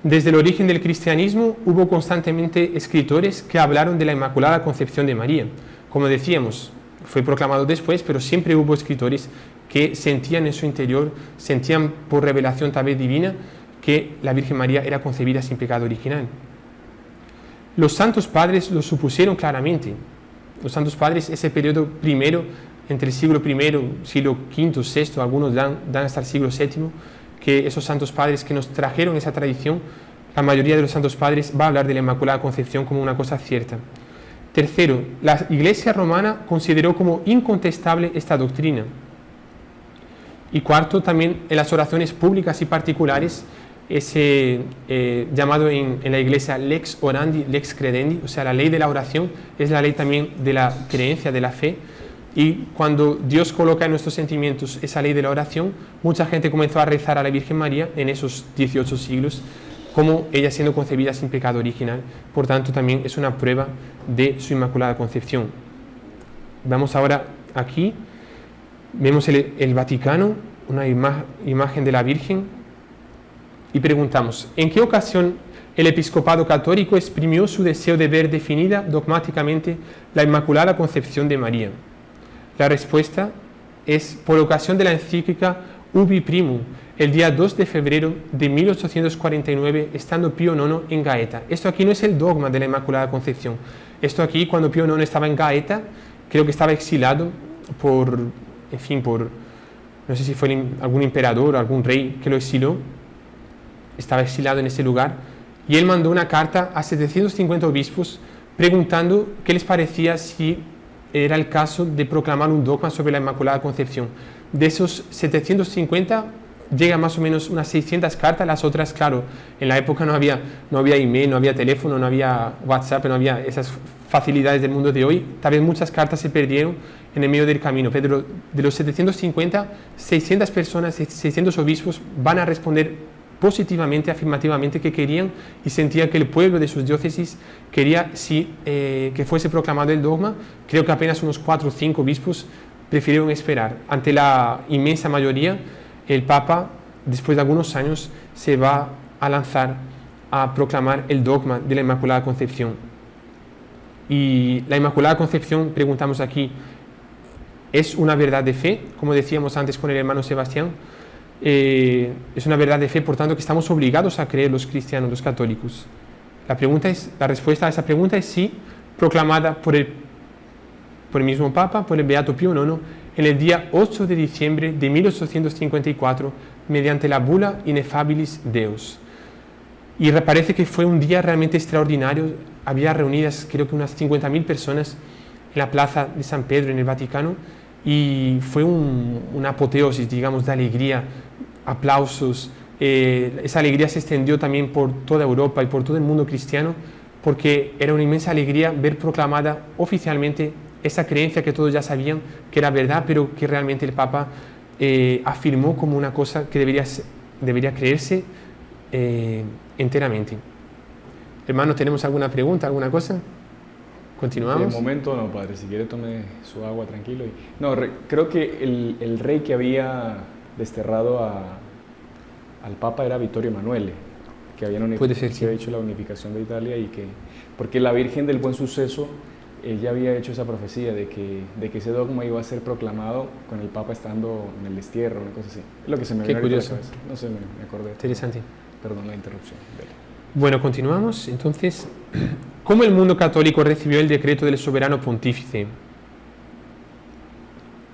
desde el origen del cristianismo hubo constantemente escritores que hablaron de la Inmaculada Concepción de María. Como decíamos, fue proclamado después, pero siempre hubo escritores que sentían en su interior, sentían por revelación tal vez divina, que la Virgen María era concebida sin pecado original. Los santos padres lo supusieron claramente. Los santos padres, ese periodo primero, entre el siglo I, siglo V, VI, algunos dan hasta el siglo VII, que esos santos padres que nos trajeron esa tradición, la mayoría de los santos padres va a hablar de la Inmaculada Concepción como una cosa cierta. Tercero, la Iglesia romana consideró como incontestable esta doctrina. Y cuarto, también en las oraciones públicas y particulares, ese llamado en la Iglesia lex orandi, lex credendi, o sea, la ley de la oración es la ley también de la creencia, de la fe. Y cuando Dios coloca en nuestros sentimientos esa ley de la oración, mucha gente comenzó a rezar a la Virgen María en esos 18 siglos, como ella siendo concebida sin pecado original. Por tanto, también es una prueba de su Inmaculada Concepción. Vamos ahora aquí, vemos el Vaticano, una imagen de la Virgen, y preguntamos: ¿en qué ocasión el episcopado católico exprimió su deseo de ver definida dogmáticamente la Inmaculada Concepción de María? La respuesta es por ocasión de la encíclica Ubi Primum, el día 2 de febrero de 1849, estando Pío IX en Gaeta. Esto aquí no es el dogma de la Inmaculada Concepción. Esto aquí, cuando Pío IX estaba en Gaeta, creo que estaba exilado por, no sé si fue algún emperador o algún rey que lo exiló. Estaba exilado en ese lugar, y él mandó una carta a 750 obispos preguntando qué les parecía si era el caso de proclamar un dogma sobre la Inmaculada Concepción. De esos 750 llega más o menos unas 600 cartas. Las otras, claro, en la época no había email, no había teléfono, no había WhatsApp, no había esas facilidades del mundo de hoy. Tal vez muchas cartas se perdieron en el medio del camino, pero de los 750, 600 personas, 600 obispos van a responder positivamente, afirmativamente, que querían y sentían que el pueblo de sus diócesis quería que fuese proclamado el dogma. Creo que apenas unos 4 o 5 obispos prefirieron esperar. Ante la inmensa mayoría, el Papa, después de algunos años, se va a lanzar a proclamar el dogma de la Inmaculada Concepción. Y la Inmaculada Concepción, preguntamos aquí, ¿es una verdad de fe? Como decíamos antes con el hermano Sebastián, es una verdad de fe, por tanto, que estamos obligados a creer los cristianos, los católicos. La respuesta a esa pregunta es sí, proclamada por el mismo Papa, por el Beato Pío IX, en el día 8 de diciembre de 1854, mediante la bula Ineffabilis Deus. Y parece que fue un día realmente extraordinario. Había reunidas, creo que unas 50.000 personas en la plaza de San Pedro, en el Vaticano, y fue una apoteosis, digamos, de alegría, aplausos. Esa alegría se extendió también por toda Europa y por todo el mundo cristiano, porque era una inmensa alegría ver proclamada oficialmente esa creencia que todos ya sabían que era verdad, pero que realmente el Papa afirmó como una cosa que debería creerse enteramente. Hermano, ¿tenemos alguna pregunta, alguna cosa? ¿Continuamos? De momento no, padre. Si quiere tome su agua tranquilo. No, creo que el rey que había desterrado al Papa era Vittorio Emanuele, que había hecho la unificación de Italia, y porque la Virgen del Buen Suceso, ella había hecho esa profecía de que ese dogma iba a ser proclamado con el Papa estando en el destierro, una cosa así. Es lo que se me vino a la cabeza. No sé, me acordé. Interesante. Perdón la interrupción. Dale. Bueno, continuamos. Entonces, ¿cómo el mundo católico recibió el decreto del soberano pontífice?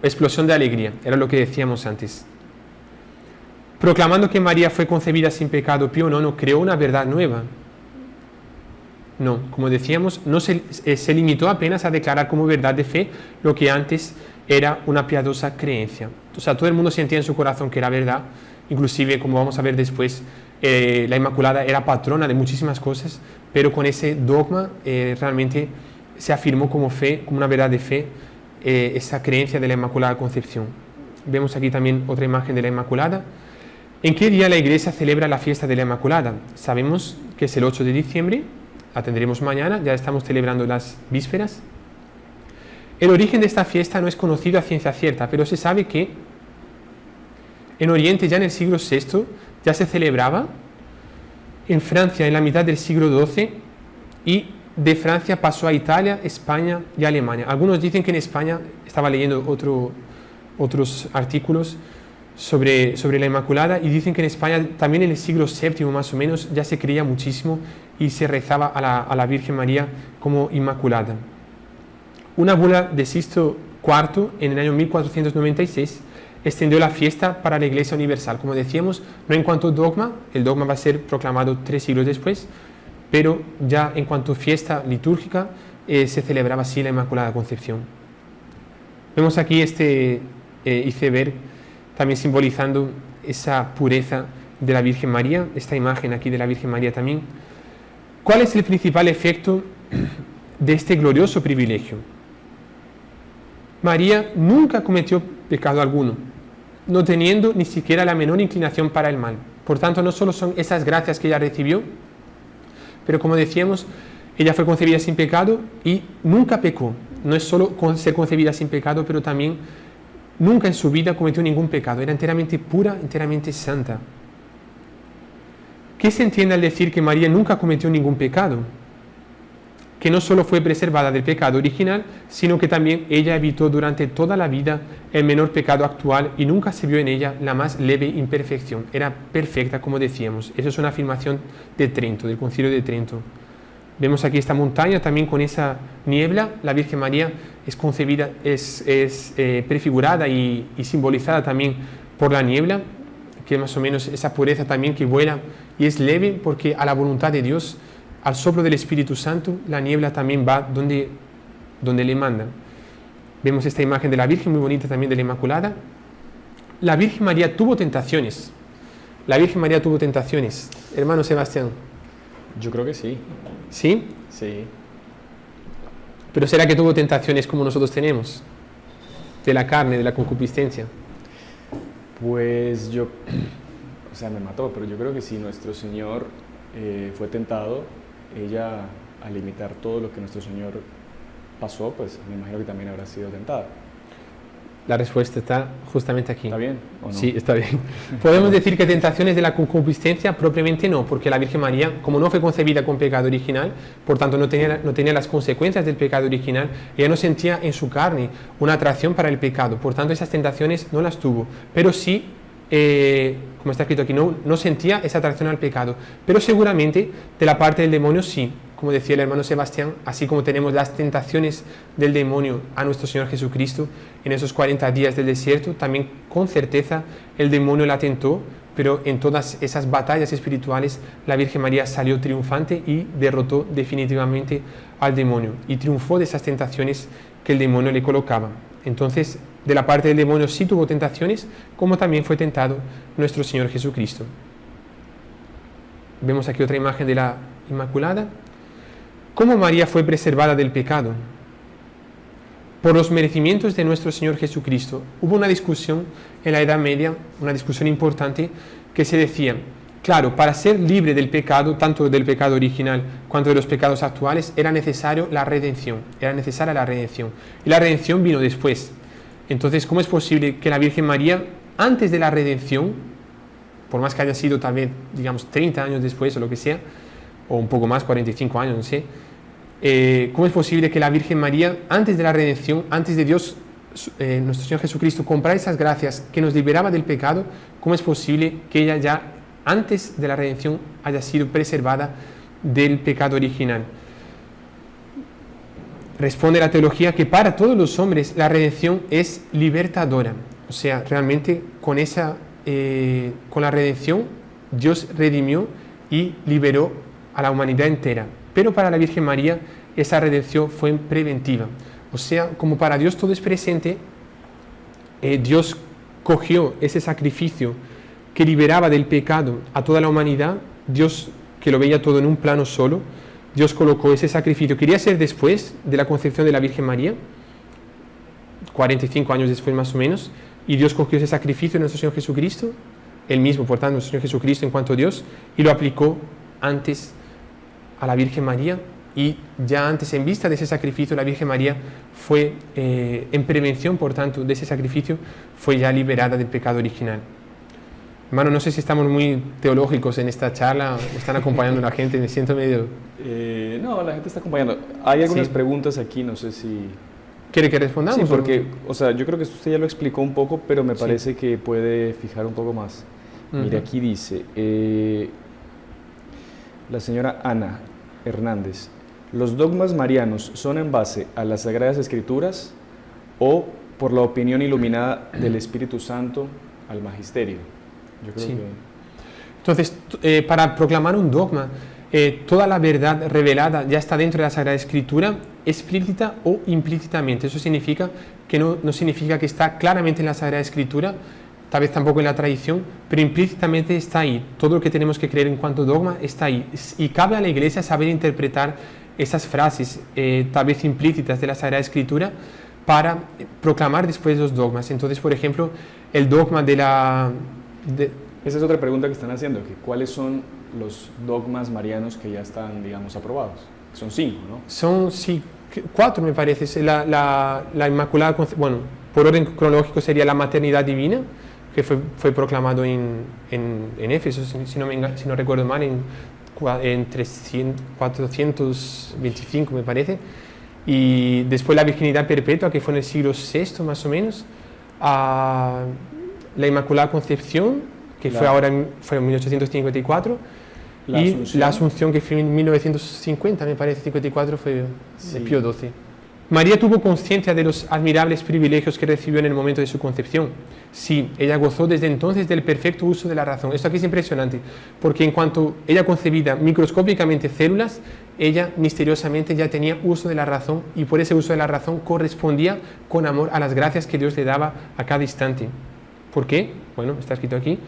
Explosión de alegría, era lo que decíamos antes. Proclamando que María fue concebida sin pecado, Pío IX creó una verdad nueva. No, como decíamos, no se limitó apenas a declarar como verdad de fe lo que antes era una piadosa creencia. O sea, todo el mundo sentía en su corazón que era verdad. Inclusive, como vamos a ver después, la Inmaculada era patrona de muchísimas cosas, pero con ese dogma realmente se afirmó como fe, como una verdad de fe, esa creencia de la Inmaculada Concepción. Vemos aquí también otra imagen de la Inmaculada. ¿En qué día la Iglesia celebra la fiesta de la Inmaculada? Sabemos que es el 8 de diciembre, la tendremos mañana, ya estamos celebrando las vísperas. El origen de esta fiesta no es conocido a ciencia cierta, pero se sabe que en Oriente ya en el siglo VI ya se celebraba, en Francia en la mitad del siglo XII, y de Francia pasó a Italia, España y Alemania. Algunos dicen que en España, estaba leyendo otros artículos sobre la Inmaculada, y dicen que en España también en el siglo VII más o menos ya se creía muchísimo y se rezaba a la Virgen María como Inmaculada. Una bula de Sixto IV en el año 1496 extendió la fiesta para la Iglesia Universal. Como decíamos, no en cuanto dogma, el dogma va a ser proclamado 3 siglos después, pero ya en cuanto fiesta litúrgica se celebraba así la Inmaculada Concepción. Vemos aquí este iceberg también simbolizando esa pureza de la Virgen María, esta imagen aquí de la Virgen María también. ¿Cuál es el principal efecto de este glorioso privilegio? María nunca cometió pecado alguno, no teniendo ni siquiera la menor inclinación para el mal. Por tanto, no solo son esas gracias que ella recibió, pero como decíamos, ella fue concebida sin pecado y nunca pecó. No es solo ser concebida sin pecado, pero también nunca en su vida cometió ningún pecado. Era enteramente pura, enteramente santa. ¿Qué se entiende al decir que María nunca cometió ningún pecado? Que no solo fue preservada del pecado original, sino que también ella evitó durante toda la vida el menor pecado actual y nunca se vio en ella la más leve imperfección. Era perfecta, como decíamos. Eso es una afirmación de Trento, del Concilio de Trento. Vemos aquí esta montaña también con esa niebla. La Virgen María es concebida, es prefigurada y simbolizada también por la niebla, que es más o menos esa pureza también que vuela y es leve porque a la voluntad de Dios, al soplo del Espíritu Santo, la niebla también va donde le mandan. Vemos esta imagen de la Virgen, muy bonita también de la Inmaculada. La Virgen María tuvo tentaciones. La Virgen María tuvo tentaciones. Hermano Sebastián. Yo creo que sí. ¿Sí? Sí. Pero ¿será que tuvo tentaciones como nosotros tenemos? De la carne, de la concupiscencia. Pues yo, me mató, pero yo creo que si nuestro Señor fue tentado, ella al imitar todo lo que nuestro Señor pasó, pues me imagino que también habrá sido tentada. La respuesta está justamente aquí. ¿Está bien o no? Sí, está bien. Podemos decir que tentaciones de la concupiscencia propiamente no, porque la Virgen María, como no fue concebida con pecado original, por tanto no tenía las consecuencias del pecado original, ella no sentía en su carne una atracción para el pecado, por tanto esas tentaciones no las tuvo, pero sí, como está escrito aquí, no sentía esa atracción al pecado, pero seguramente de la parte del demonio sí. Como decía el hermano Sebastián, así como tenemos las tentaciones del demonio a nuestro Señor Jesucristo en esos 40 días del desierto, también con certeza el demonio la tentó, pero en todas esas batallas espirituales la Virgen María salió triunfante y derrotó definitivamente al demonio y triunfó de esas tentaciones que el demonio le colocaba. Entonces, de la parte del demonio sí tuvo tentaciones, como también fue tentado nuestro Señor Jesucristo. Vemos aquí otra imagen de la Inmaculada. ¿Cómo María fue preservada del pecado? Por los merecimientos de nuestro Señor Jesucristo. Hubo una discusión en la Edad Media, una discusión importante, que se decía, claro, para ser libre del pecado, tanto del pecado original cuanto de los pecados actuales, era necesario la redención, era necesaria la redención. Y la redención vino después. Entonces, ¿cómo es posible que la Virgen María, antes de la redención, por más que haya sido tal vez, digamos, 30 años después o lo que sea, o un poco más, 45 años, no sé, ¿cómo es posible que la Virgen María, antes de la redención, antes de Dios, nuestro Señor Jesucristo, comprar esas gracias que nos liberaba del pecado, cómo es posible que ella ya, antes de la redención, haya sido preservada del pecado original? Responde la teología que para todos los hombres la redención es libertadora. O sea, realmente con la redención Dios redimió y liberó a la humanidad entera. Pero para la Virgen María esa redención fue preventiva. O sea, como para Dios todo es presente, Dios cogió ese sacrificio que liberaba del pecado a toda la humanidad, Dios que lo veía todo en un plano solo, Dios colocó ese sacrificio. Quería ser después de la concepción de la Virgen María, 45 años después más o menos, y Dios cogió ese sacrificio de nuestro Señor Jesucristo, el mismo, por tanto, nuestro Señor Jesucristo en cuanto a Dios, y lo aplicó antes a la Virgen María, y ya antes, en vista de ese sacrificio, la Virgen María fue, en prevención, por tanto, de ese sacrificio, fue ya liberada del pecado original. Hermano, no sé si estamos muy teológicos en esta charla, me están acompañando la gente, me siento medio... No, la gente está acompañando. Hay algunas Sí. preguntas aquí, no sé si... ¿Quiere que respondamos? Sí, o- porque, o sea, yo creo que usted ya lo explicó un poco, pero me Sí. parece que puede fijar un poco más. Mire, Ujú. aquí dice, la señora Ana Hernández, ¿los dogmas marianos son en base a las Sagradas Escrituras o por la opinión iluminada del Espíritu Santo al Magisterio? Yo creo Sí. que... Entonces, para proclamar un dogma, toda la verdad revelada ya está dentro de la Sagrada Escritura, explícita o implícitamente. Eso significa que no significa que está claramente en la Sagrada Escritura, tal vez tampoco en la tradición, pero implícitamente está ahí. Todo lo que tenemos que creer en cuanto a dogma está ahí. Y cabe a la Iglesia saber interpretar esas frases, tal vez implícitas de la Sagrada Escritura, para proclamar después los dogmas. Entonces, por ejemplo, el dogma de la... Esa es otra pregunta que están haciendo, que ¿cuáles son los dogmas marianos que ya están, digamos, aprobados? Son 5, ¿no? Son, sí, 4 me parece. La Inmaculada Concepción, bueno, por orden cronológico sería la maternidad divina, que fue proclamado en Éfeso, si no recuerdo mal, en 425 me parece. Y después la virginidad perpetua, que fue en el siglo VI más o menos. La Inmaculada Concepción, que fue en 1854. La Asunción, que fue en 1950, me parece, 54, fue de Pío XII. María tuvo conciencia de los admirables privilegios que recibió en el momento de su concepción. Sí, ella gozó desde entonces del perfecto uso de la razón. Esto aquí es impresionante, porque en cuanto ella concebía microscópicamente células, ella misteriosamente ya tenía uso de la razón, y por ese uso de la razón correspondía con amor a las gracias que Dios le daba a cada instante. ¿Por qué? Bueno, está escrito aquí.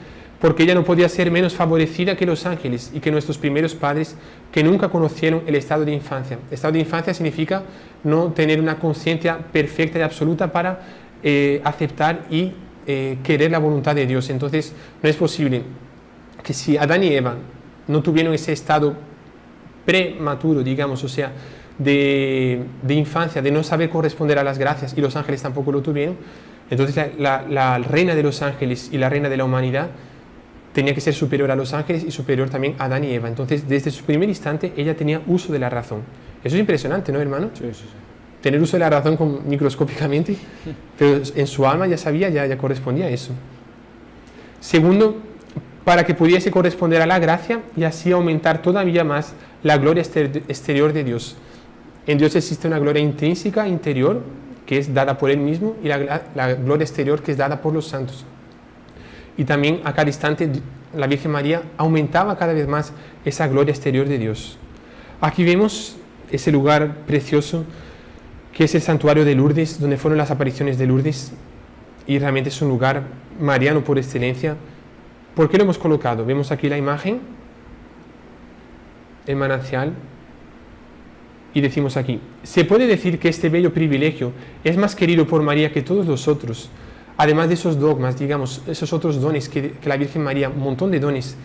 Porque ella no podía ser menos favorecida que los ángeles y que nuestros primeros padres, que nunca conocieron el estado de infancia. Estado de infancia significa no tener una conciencia perfecta y absoluta para aceptar y querer la voluntad de Dios. Entonces, no es posible que si Adán y Eva no tuvieron ese estado prematuro, digamos, o sea, de infancia, de no saber corresponder a las gracias, y los ángeles tampoco lo tuvieron, entonces la reina de los ángeles y la reina de la humanidad tenía que ser superior a los ángeles y superior también a Adán y Eva. Entonces, desde su primer instante, ella tenía uso de la razón. Eso es impresionante, ¿no, hermano? Sí, sí, sí. Tener uso de la razón microscópicamente, pero en su alma ya sabía, ya correspondía a eso. Segundo, para que pudiese corresponder a la gracia y así aumentar todavía más la gloria exterior de Dios. En Dios existe una gloria intrínseca, interior, que es dada por Él mismo, y la gloria exterior, que es dada por los santos. Y también a cada instante la Virgen María aumentaba cada vez más esa gloria exterior de Dios. Aquí vemos ese lugar precioso que es el santuario de Lourdes, donde fueron las apariciones de Lourdes, y realmente es un lugar mariano por excelencia. ¿Por qué lo hemos colocado? Vemos aquí la imagen, el manantial, y decimos aquí: se puede decir que este bello privilegio es más querido por María que todos los otros. Además de esos dogmas, digamos, esos otros dones que la Virgen María, un montón de dones.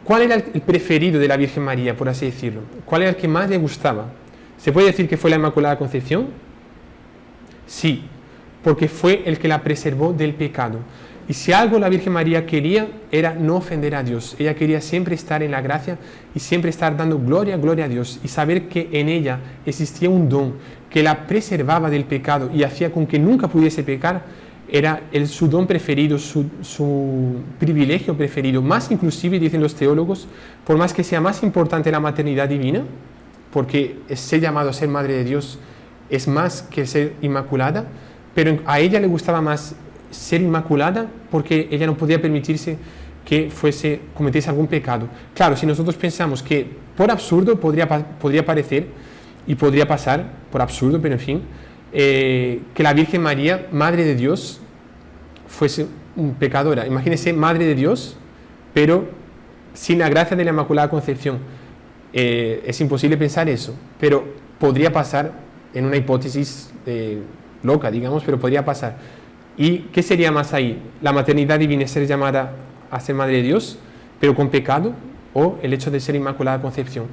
¿Cuál era el preferido de la Virgen María, por así decirlo? ¿Cuál era el que más le gustaba? ¿Se puede decir que fue la Inmaculada Concepción? Sí, porque fue el que la preservó del pecado. Y si algo la Virgen María quería, era no ofender a Dios. Ella quería siempre estar en la gracia y siempre estar dando gloria a Dios, y saber que en ella existía un don que la preservaba del pecado y hacía con que nunca pudiese pecar. Era su don preferido, su privilegio preferido, más inclusive, dicen los teólogos, por más que sea más importante la maternidad divina, porque ser llamado a ser madre de Dios es más que ser inmaculada, pero a ella le gustaba más ser inmaculada porque ella no podía permitirse que cometiese algún pecado. Claro, si nosotros pensamos que por absurdo podría parecer y podría pasar, por absurdo, pero en fin, que la Virgen María, Madre de Dios, fuese pecadora. Imagínense, Madre de Dios, pero sin la gracia de la Inmaculada Concepción. Es imposible pensar eso, pero podría pasar en una hipótesis loca, digamos, pero podría pasar. ¿Y qué sería más ahí? ¿La maternidad divina, ser llamada a ser madre de Dios, pero con pecado? ¿O el hecho de ser Inmaculada Concepción?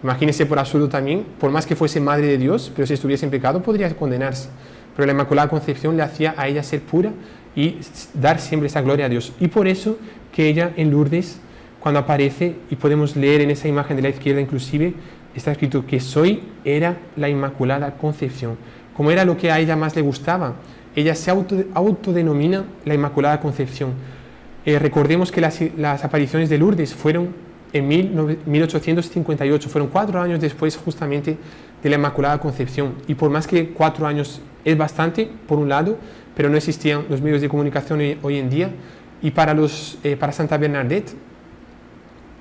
Imagínese, por absurdo también, por más que fuese madre de Dios, pero si estuviese en pecado podría condenarse. Pero la Inmaculada Concepción le hacía a ella ser pura y dar siempre esa gloria a Dios. Y por eso que ella en Lourdes, cuando aparece, y podemos leer en esa imagen de la izquierda inclusive, está escrito que Soy era la Inmaculada Concepción. Como era lo que a ella más le gustaba, ella se autodenomina la Inmaculada Concepción. Recordemos que las apariciones de Lourdes fueron en 1858, fueron 4 años después justamente de la Inmaculada Concepción. Y por más que 4 años es bastante, por un lado, pero no existían los medios de comunicación hoy en día. Y para Santa Bernadette,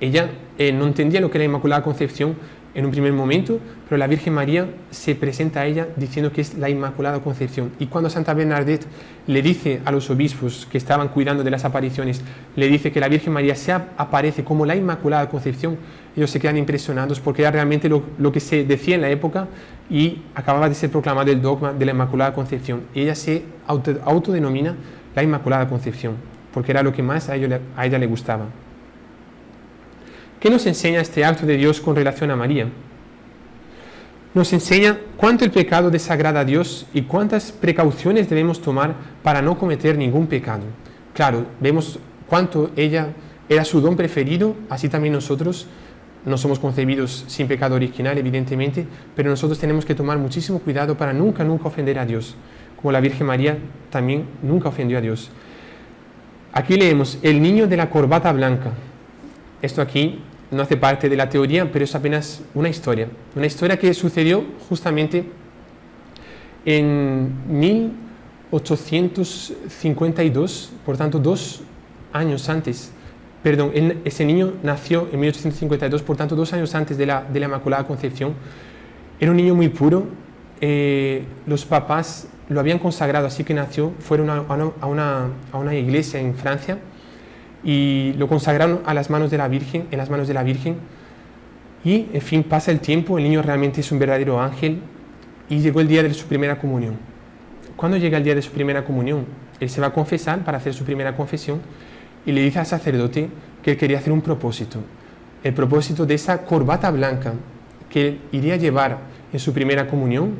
ella no entendía lo que era la Inmaculada Concepción en un primer momento, pero la Virgen María se presenta a ella diciendo que es la Inmaculada Concepción. Y cuando Santa Bernadette le dice a los obispos que estaban cuidando de las apariciones, le dice que la Virgen María se aparece como la Inmaculada Concepción, ellos se quedan impresionados porque era realmente lo que se decía en la época y acababa de ser proclamado el dogma de la Inmaculada Concepción. Y ella se autodenomina la Inmaculada Concepción, porque era lo que más a ella le gustaba. ¿Qué nos enseña este acto de Dios con relación a María? Nos enseña cuánto el pecado desagrada a Dios y cuántas precauciones debemos tomar para no cometer ningún pecado. Claro, vemos cuánto ella era su don preferido, así también nosotros no somos concebidos sin pecado original, evidentemente, pero nosotros tenemos que tomar muchísimo cuidado para nunca ofender a Dios, como la Virgen María también nunca ofendió a Dios. Aquí leemos, el niño de la corbata blanca. Esto aquí no hace parte de la teoría, pero es apenas una historia que sucedió justamente en 1852, por tanto 2 años antes. Perdón, ese niño nació en 1852, por tanto 2 años antes de la Inmaculada Concepción. Era un niño muy puro, los papás lo habían consagrado, así que nació, fueron a una iglesia en Francia, y lo consagraron en las manos de la Virgen, y en fin, pasa el tiempo, el niño realmente es un verdadero ángel, y llegó el día de su primera comunión. Cuando llega el día de su primera comunión, él se va a confesar para hacer su primera confesión, y le dice al sacerdote que él quería hacer un propósito, el propósito de esa corbata blanca que él iría a llevar en su primera comunión.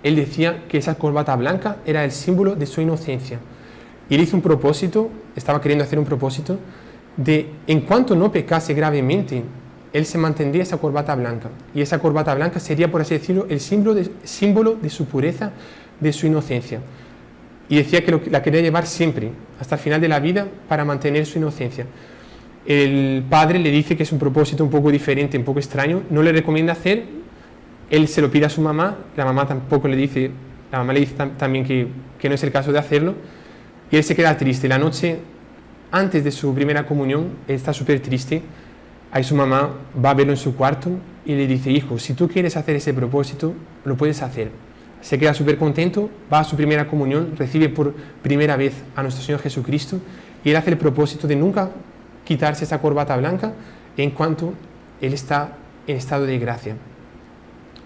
Él decía que esa corbata blanca era el símbolo de su inocencia. Y él hizo un propósito, estaba queriendo hacer un propósito, de en cuanto no pecase gravemente, él se mantendría esa corbata blanca. Y esa corbata blanca sería, por así decirlo, el símbolo de su pureza, de su inocencia. Y decía que la quería llevar siempre, hasta el final de la vida, para mantener su inocencia. El padre le dice que es un propósito un poco diferente, un poco extraño, no le recomienda hacer, él se lo pide a su mamá, la mamá le dice también que no es el caso de hacerlo, y él se queda triste. La noche antes de su primera comunión, él está súper triste. Ahí su mamá va a verlo en su cuarto y le dice, hijo, si tú quieres hacer ese propósito, lo puedes hacer. Se queda súper contento, va a su primera comunión, recibe por primera vez a nuestro Señor Jesucristo, y él hace el propósito de nunca quitarse esa corbata blanca en cuanto él está en estado de gracia.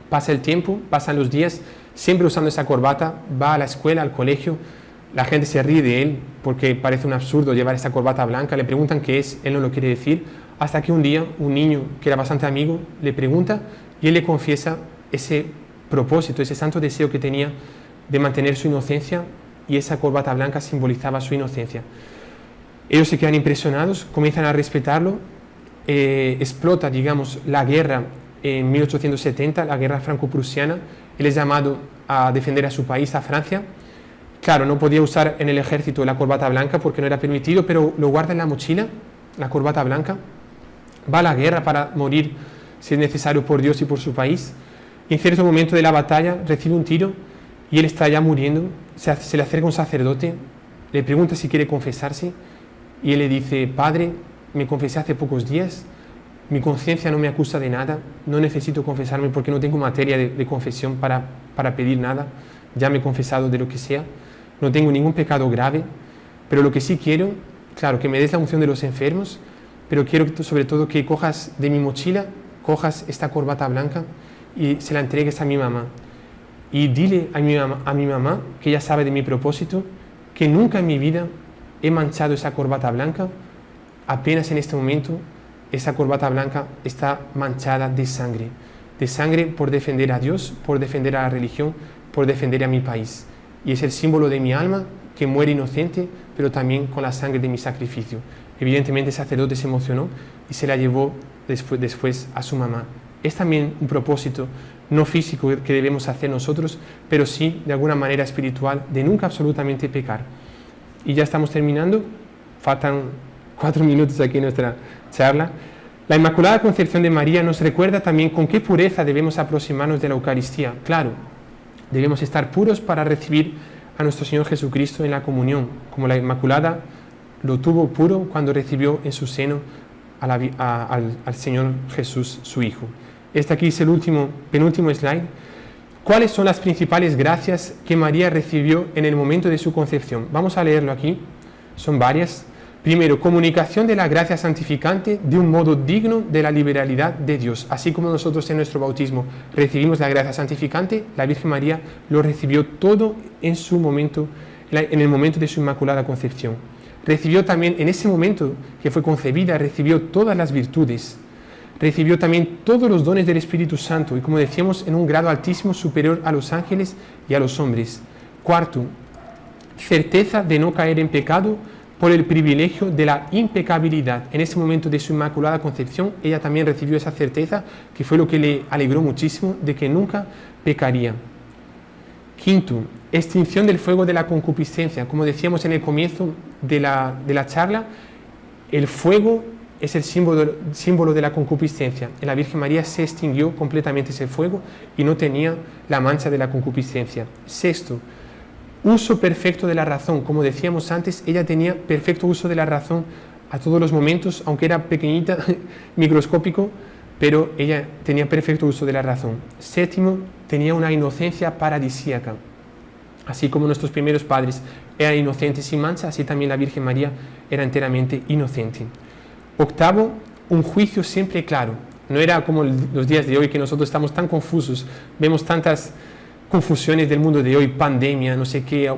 Pasa el tiempo, pasan los días, siempre usando esa corbata, va a la escuela, al colegio. La gente se ríe de él porque parece un absurdo llevar esa corbata blanca, le preguntan qué es, él no lo quiere decir, hasta que un día un niño que era bastante amigo le pregunta y él le confiesa ese propósito, ese santo deseo que tenía de mantener su inocencia, y esa corbata blanca simbolizaba su inocencia. Ellos se quedan impresionados, comienzan a respetarlo, explota, digamos, la guerra en 1870, la guerra franco-prusiana, él es llamado a defender a su país, a Francia. Claro, no podía usar en el ejército la corbata blanca porque no era permitido, pero lo guarda en la mochila, la corbata blanca. Va a la guerra para morir, si es necesario, por Dios y por su país. Y en cierto momento de la batalla recibe un tiro y él está ya muriendo. Se le acerca un sacerdote, le pregunta si quiere confesarse, y él le dice, Padre, me confesé hace pocos días, mi conciencia no me acusa de nada, no necesito confesarme porque no tengo materia de confesión para pedir nada, ya me he confesado de lo que sea. No tengo ningún pecado grave, pero lo que sí quiero, claro, que me des la unción de los enfermos, pero quiero sobre todo que cojas de mi mochila, cojas esta corbata blanca y se la entregues a mi mamá. y dile a mi mamá, que ella sabe de mi propósito, que nunca en mi vida he manchado esa corbata blanca. Apenas en este momento esa corbata blanca está manchada de sangre por defender a Dios, por defender a la religión, por defender a mi país. Y es el símbolo de mi alma que muere inocente, pero también con la sangre de mi sacrificio. Evidentemente el sacerdote se emocionó y se la llevó después a su mamá. Es también un propósito no físico que debemos hacer nosotros, pero sí de alguna manera espiritual, de nunca absolutamente pecar. Y ya estamos terminando, faltan 4 minutos aquí en nuestra charla. La Inmaculada Concepción de María nos recuerda también con qué pureza debemos aproximarnos de la Eucaristía. Claro, debemos estar puros para recibir a nuestro Señor Jesucristo en la comunión, como la Inmaculada lo tuvo puro cuando recibió en su seno al Señor Jesús, su Hijo. Este aquí es el penúltimo slide. ¿Cuáles son las principales gracias que María recibió en el momento de su concepción? Vamos a leerlo aquí, son varias. Primero, comunicación de la gracia santificante de un modo digno de la liberalidad de Dios. Así como nosotros en nuestro bautismo recibimos la gracia santificante, la Virgen María lo recibió todo en el momento de su Inmaculada Concepción. Recibió también, en ese momento que fue concebida, recibió todas las virtudes. Recibió también todos los dones del Espíritu Santo y, como decíamos, en un grado altísimo, superior a los ángeles y a los hombres. Cuarto, certeza de no caer en pecado por el privilegio de la impecabilidad. En ese momento de su Inmaculada Concepción, ella también recibió esa certeza, que fue lo que le alegró muchísimo, de que nunca pecaría. Quinto, extinción del fuego de la concupiscencia. Como decíamos en el comienzo de la charla, el fuego es el símbolo de la concupiscencia. En la Virgen María se extinguió completamente ese fuego y no tenía la mancha de la concupiscencia. Sexto, uso perfecto de la razón. Como decíamos antes, ella tenía perfecto uso de la razón a todos los momentos, aunque era pequeñita, microscópico, pero ella tenía perfecto uso de la razón. Séptimo, tenía una inocencia paradisíaca. Así como nuestros primeros padres eran inocentes sin mancha, así también la Virgen María era enteramente inocente. Octavo, un juicio siempre claro. No era como los días de hoy, que nosotros estamos tan confusos, vemos tantas confusiones del mundo de hoy, pandemia, no sé qué,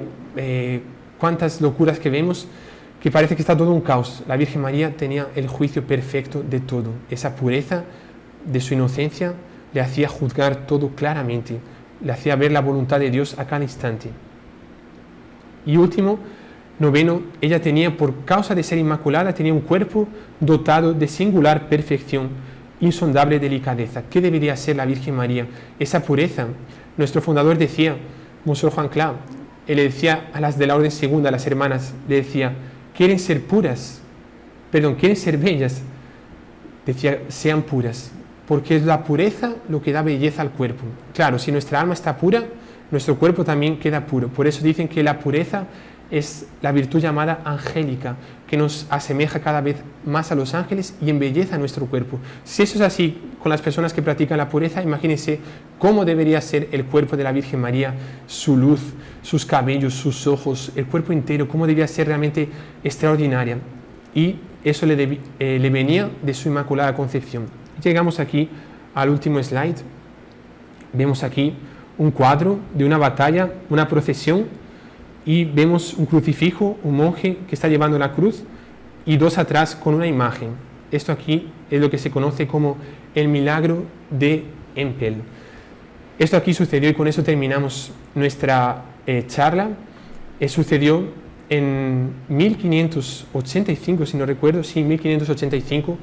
cuántas locuras que vemos, que parece que está todo un caos. La Virgen María tenía el juicio perfecto de todo. Esa pureza de su inocencia le hacía juzgar todo claramente, le hacía ver la voluntad de Dios a cada instante. Y último, noveno, ella tenía, por causa de ser inmaculada, tenía un cuerpo dotado de singular perfección, insondable delicadeza. ¿Qué debería ser la Virgen María? Esa pureza. Nuestro fundador decía, Monseñor Juan Clau, él le decía a las de la Orden Segunda, a las hermanas, le decía, quieren ser bellas. Decía, sean puras, porque es la pureza lo que da belleza al cuerpo. Claro, si nuestra alma está pura, nuestro cuerpo también queda puro. Por eso dicen que la pureza es la virtud llamada angélica, que nos asemeja cada vez más a los ángeles y embelleza nuestro cuerpo. Si eso es así con las personas que practican la pureza, imagínense cómo debería ser el cuerpo de la Virgen María, su luz, sus cabellos, sus ojos, el cuerpo entero, cómo debería ser realmente extraordinaria. Y eso le venía de su Inmaculada Concepción. Llegamos aquí al último slide. Vemos aquí un cuadro de una batalla, una procesión, y vemos un crucifijo, un monje que está llevando la cruz y dos atrás con una imagen. Esto aquí es lo que se conoce como el milagro de Empel. Esto aquí sucedió, y con eso terminamos nuestra charla. Sucedió en 1585, si no recuerdo, sí, 1585.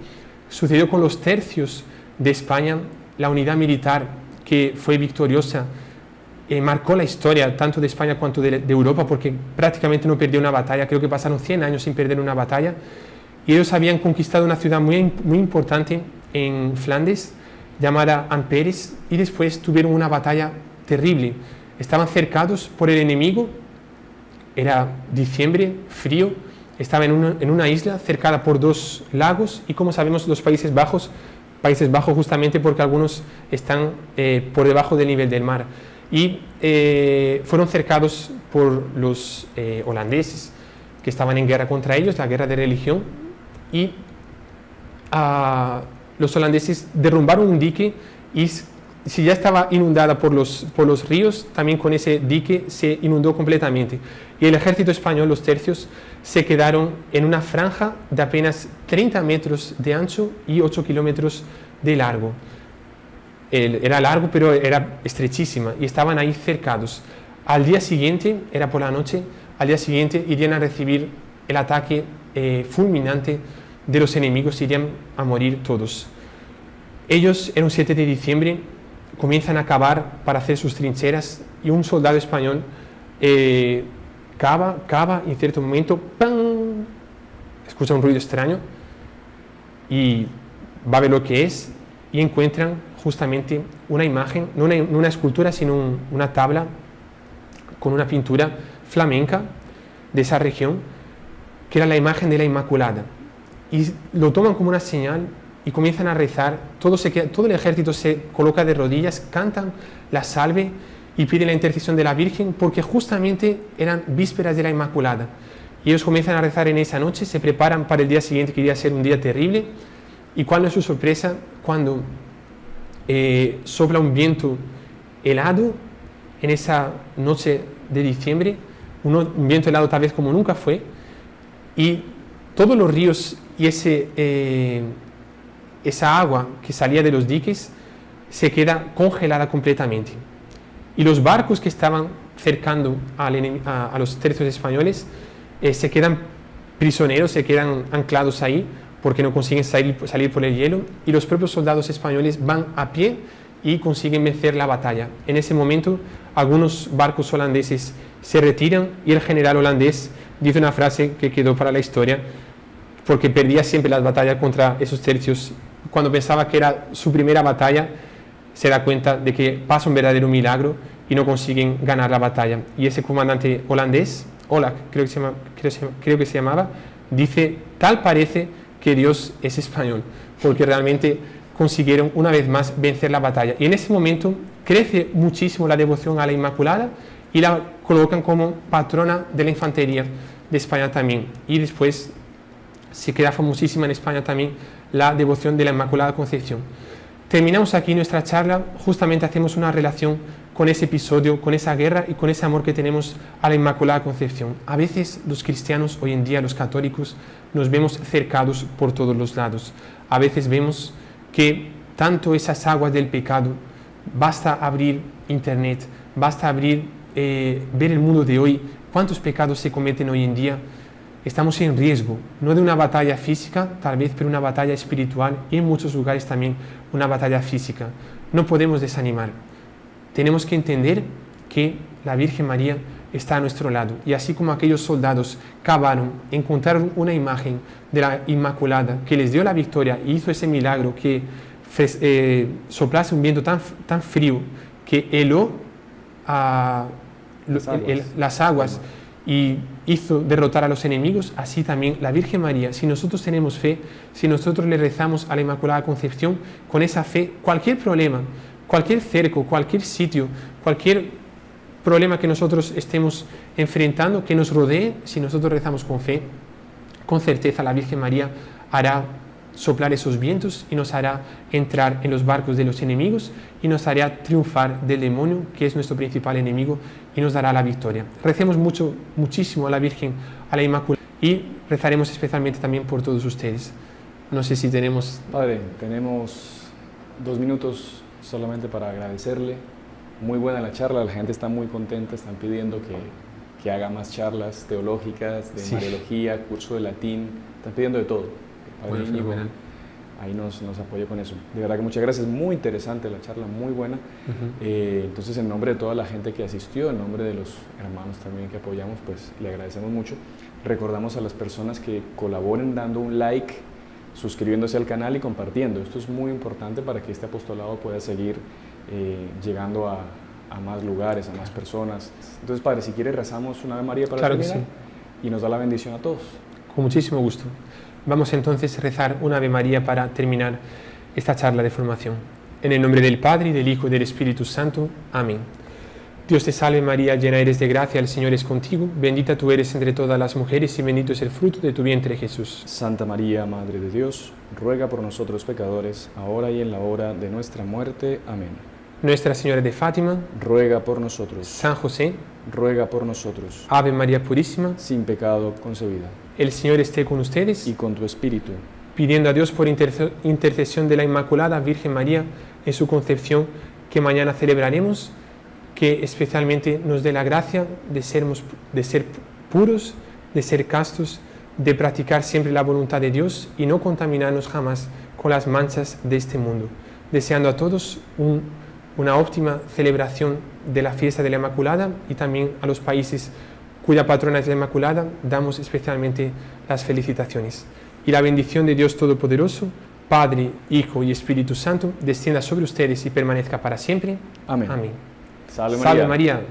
Sucedió con los tercios de España, la unidad militar que fue victoriosa. Marcó la historia tanto de España cuanto de Europa, porque prácticamente no perdió una batalla. Creo que pasaron 100 años sin perder una batalla, y ellos habían conquistado una ciudad muy, muy importante en Flandes llamada Amperes, y después tuvieron una batalla terrible. Estaban cercados por el enemigo, era diciembre, frío, estaban en una isla cercada por 2 lagos, y como sabemos los Países Bajos justamente porque algunos están por debajo del nivel del mar. Y fueron cercados por los holandeses, que estaban en guerra contra ellos, la guerra de religión, y los holandeses derrumbaron un dique y si ya estaba inundada por los ríos, también con ese dique se inundó completamente. Y el ejército español, los tercios, se quedaron en una franja de apenas 30 metros de ancho y 8 kilómetros de largo. Era largo, pero era estrechísima, y estaban ahí cercados. Al día siguiente, era por la noche, al día siguiente irían a recibir el ataque fulminante de los enemigos, irían a morir todos. Ellos, en un 7 de diciembre, comienzan a cavar para hacer sus trincheras, y un soldado español cava, y en cierto momento, ¡pam!, escucha un ruido extraño, y va a ver lo que es, y encuentran justamente una imagen, no una escultura, sino una tabla con una pintura flamenca de esa región, que era la imagen de la Inmaculada. Y lo toman como una señal y comienzan a rezar. Todo el ejército se coloca de rodillas, cantan la salve y piden la intercesión de la Virgen, porque justamente eran vísperas de la Inmaculada. Y ellos comienzan a rezar en esa noche, se preparan para el día siguiente, que iría a ser un día terrible. Y cuál es su sorpresa cuando sopla un viento helado en esa noche de diciembre, un viento helado tal vez como nunca fue, y todos los ríos y esa agua que salía de los diques se queda congelada completamente. Y los barcos que estaban cercando a los tercios españoles se quedan prisioneros, se quedan anclados ahí, porque no consiguen salir por el hielo, y los propios soldados españoles van a pie y consiguen vencer la batalla. En ese momento, algunos barcos holandeses se retiran, y el general holandés dice una frase que quedó para la historia, porque perdía siempre las batallas contra esos tercios. Cuando pensaba que era su primera batalla, se da cuenta de que pasa un verdadero milagro y no consiguen ganar la batalla. Y ese comandante holandés, Olaf, creo que se llamaba, dice: tal parece que Dios es español, porque realmente consiguieron una vez más vencer la batalla. Y en ese momento crece muchísimo la devoción a la Inmaculada, y la colocan como patrona de la infantería de España también. Y después se queda famosísima en España también la devoción de la Inmaculada Concepción. Terminamos aquí nuestra charla, justamente hacemos una relación con ese episodio, con esa guerra y con ese amor que tenemos a la Inmaculada Concepción. A veces los cristianos, hoy en día los católicos, nos vemos cercados por todos los lados. A veces vemos que tanto esas aguas del pecado, basta abrir internet, basta abrir, ver el mundo de hoy, cuántos pecados se cometen hoy en día. Estamos en riesgo, no de una batalla física, tal vez, pero una batalla espiritual, y en muchos lugares también una batalla física. No podemos desanimar. Tenemos que entender que la Virgen María está a nuestro lado, y así como aquellos soldados cavaron, encontraron una imagen de la Inmaculada que les dio la victoria y hizo ese milagro que soplase un viento tan frío que heló las aguas y hizo derrotar a los enemigos, así también la Virgen María, si nosotros tenemos fe, si nosotros le rezamos a la Inmaculada Concepción, con esa fe, cualquier problema, cualquier cerco, cualquier sitio, cualquier problema que nosotros estemos enfrentando, que nos rodee, si nosotros rezamos con fe, con certeza la Virgen María hará soplar esos vientos y nos hará entrar en los barcos de los enemigos y nos hará triunfar del demonio, que es nuestro principal enemigo, y nos dará la victoria. Recemos muchísimo a la Virgen, a la Inmaculada, y rezaremos especialmente también por todos ustedes. No sé si tenemos... Padre, tenemos 2 minutos solamente para agradecerle. Muy buena la charla, la gente está muy contenta, están pidiendo que haga más charlas teológicas, de Mariología, curso de latín, están pidiendo de todo. Padre Íñigo ahí nos apoya con eso. De verdad que muchas gracias, muy interesante la charla, muy buena. Entonces, en nombre de toda la gente que asistió, en nombre de los hermanos también que apoyamos, pues le agradecemos mucho. Recordamos a las personas que colaboren dando un like, suscribiéndose al canal y compartiendo. Esto es muy importante para que este apostolado pueda seguir llegando a más lugares, a más personas. Entonces, Padre, si quiere rezamos una Ave María para terminar y nos da la bendición a todos. Con muchísimo gusto. Vamos entonces a rezar una Ave María para terminar esta charla de formación. En el nombre del Padre, y del Hijo, y del Espíritu Santo. Amén. Dios te salve María, llena eres de gracia, el Señor es contigo, bendita tú eres entre todas las mujeres y bendito es el fruto de tu vientre Jesús. Santa María, Madre de Dios, ruega por nosotros pecadores, ahora y en la hora de nuestra muerte. Amén. Nuestra Señora de Fátima, ruega por nosotros. San José, Ruega por nosotros. Ave María Purísima, Sin pecado concebida. el Señor esté con ustedes, Y con tu espíritu. pidiendo a Dios por intercesión de la Inmaculada Virgen María en su concepción que mañana celebraremos, que especialmente nos dé la gracia de ser puros, de ser castos, de practicar siempre la voluntad de Dios y no contaminarnos jamás con las manchas de este mundo. Deseando a todos una óptima celebración de la fiesta de la Inmaculada, y también a los países cuya patrona es la Inmaculada damos especialmente las felicitaciones. Y la bendición de Dios Todopoderoso, Padre, Hijo y Espíritu Santo, descienda sobre ustedes y permanezca para siempre. Amén. Amén. Salve Salve María. María.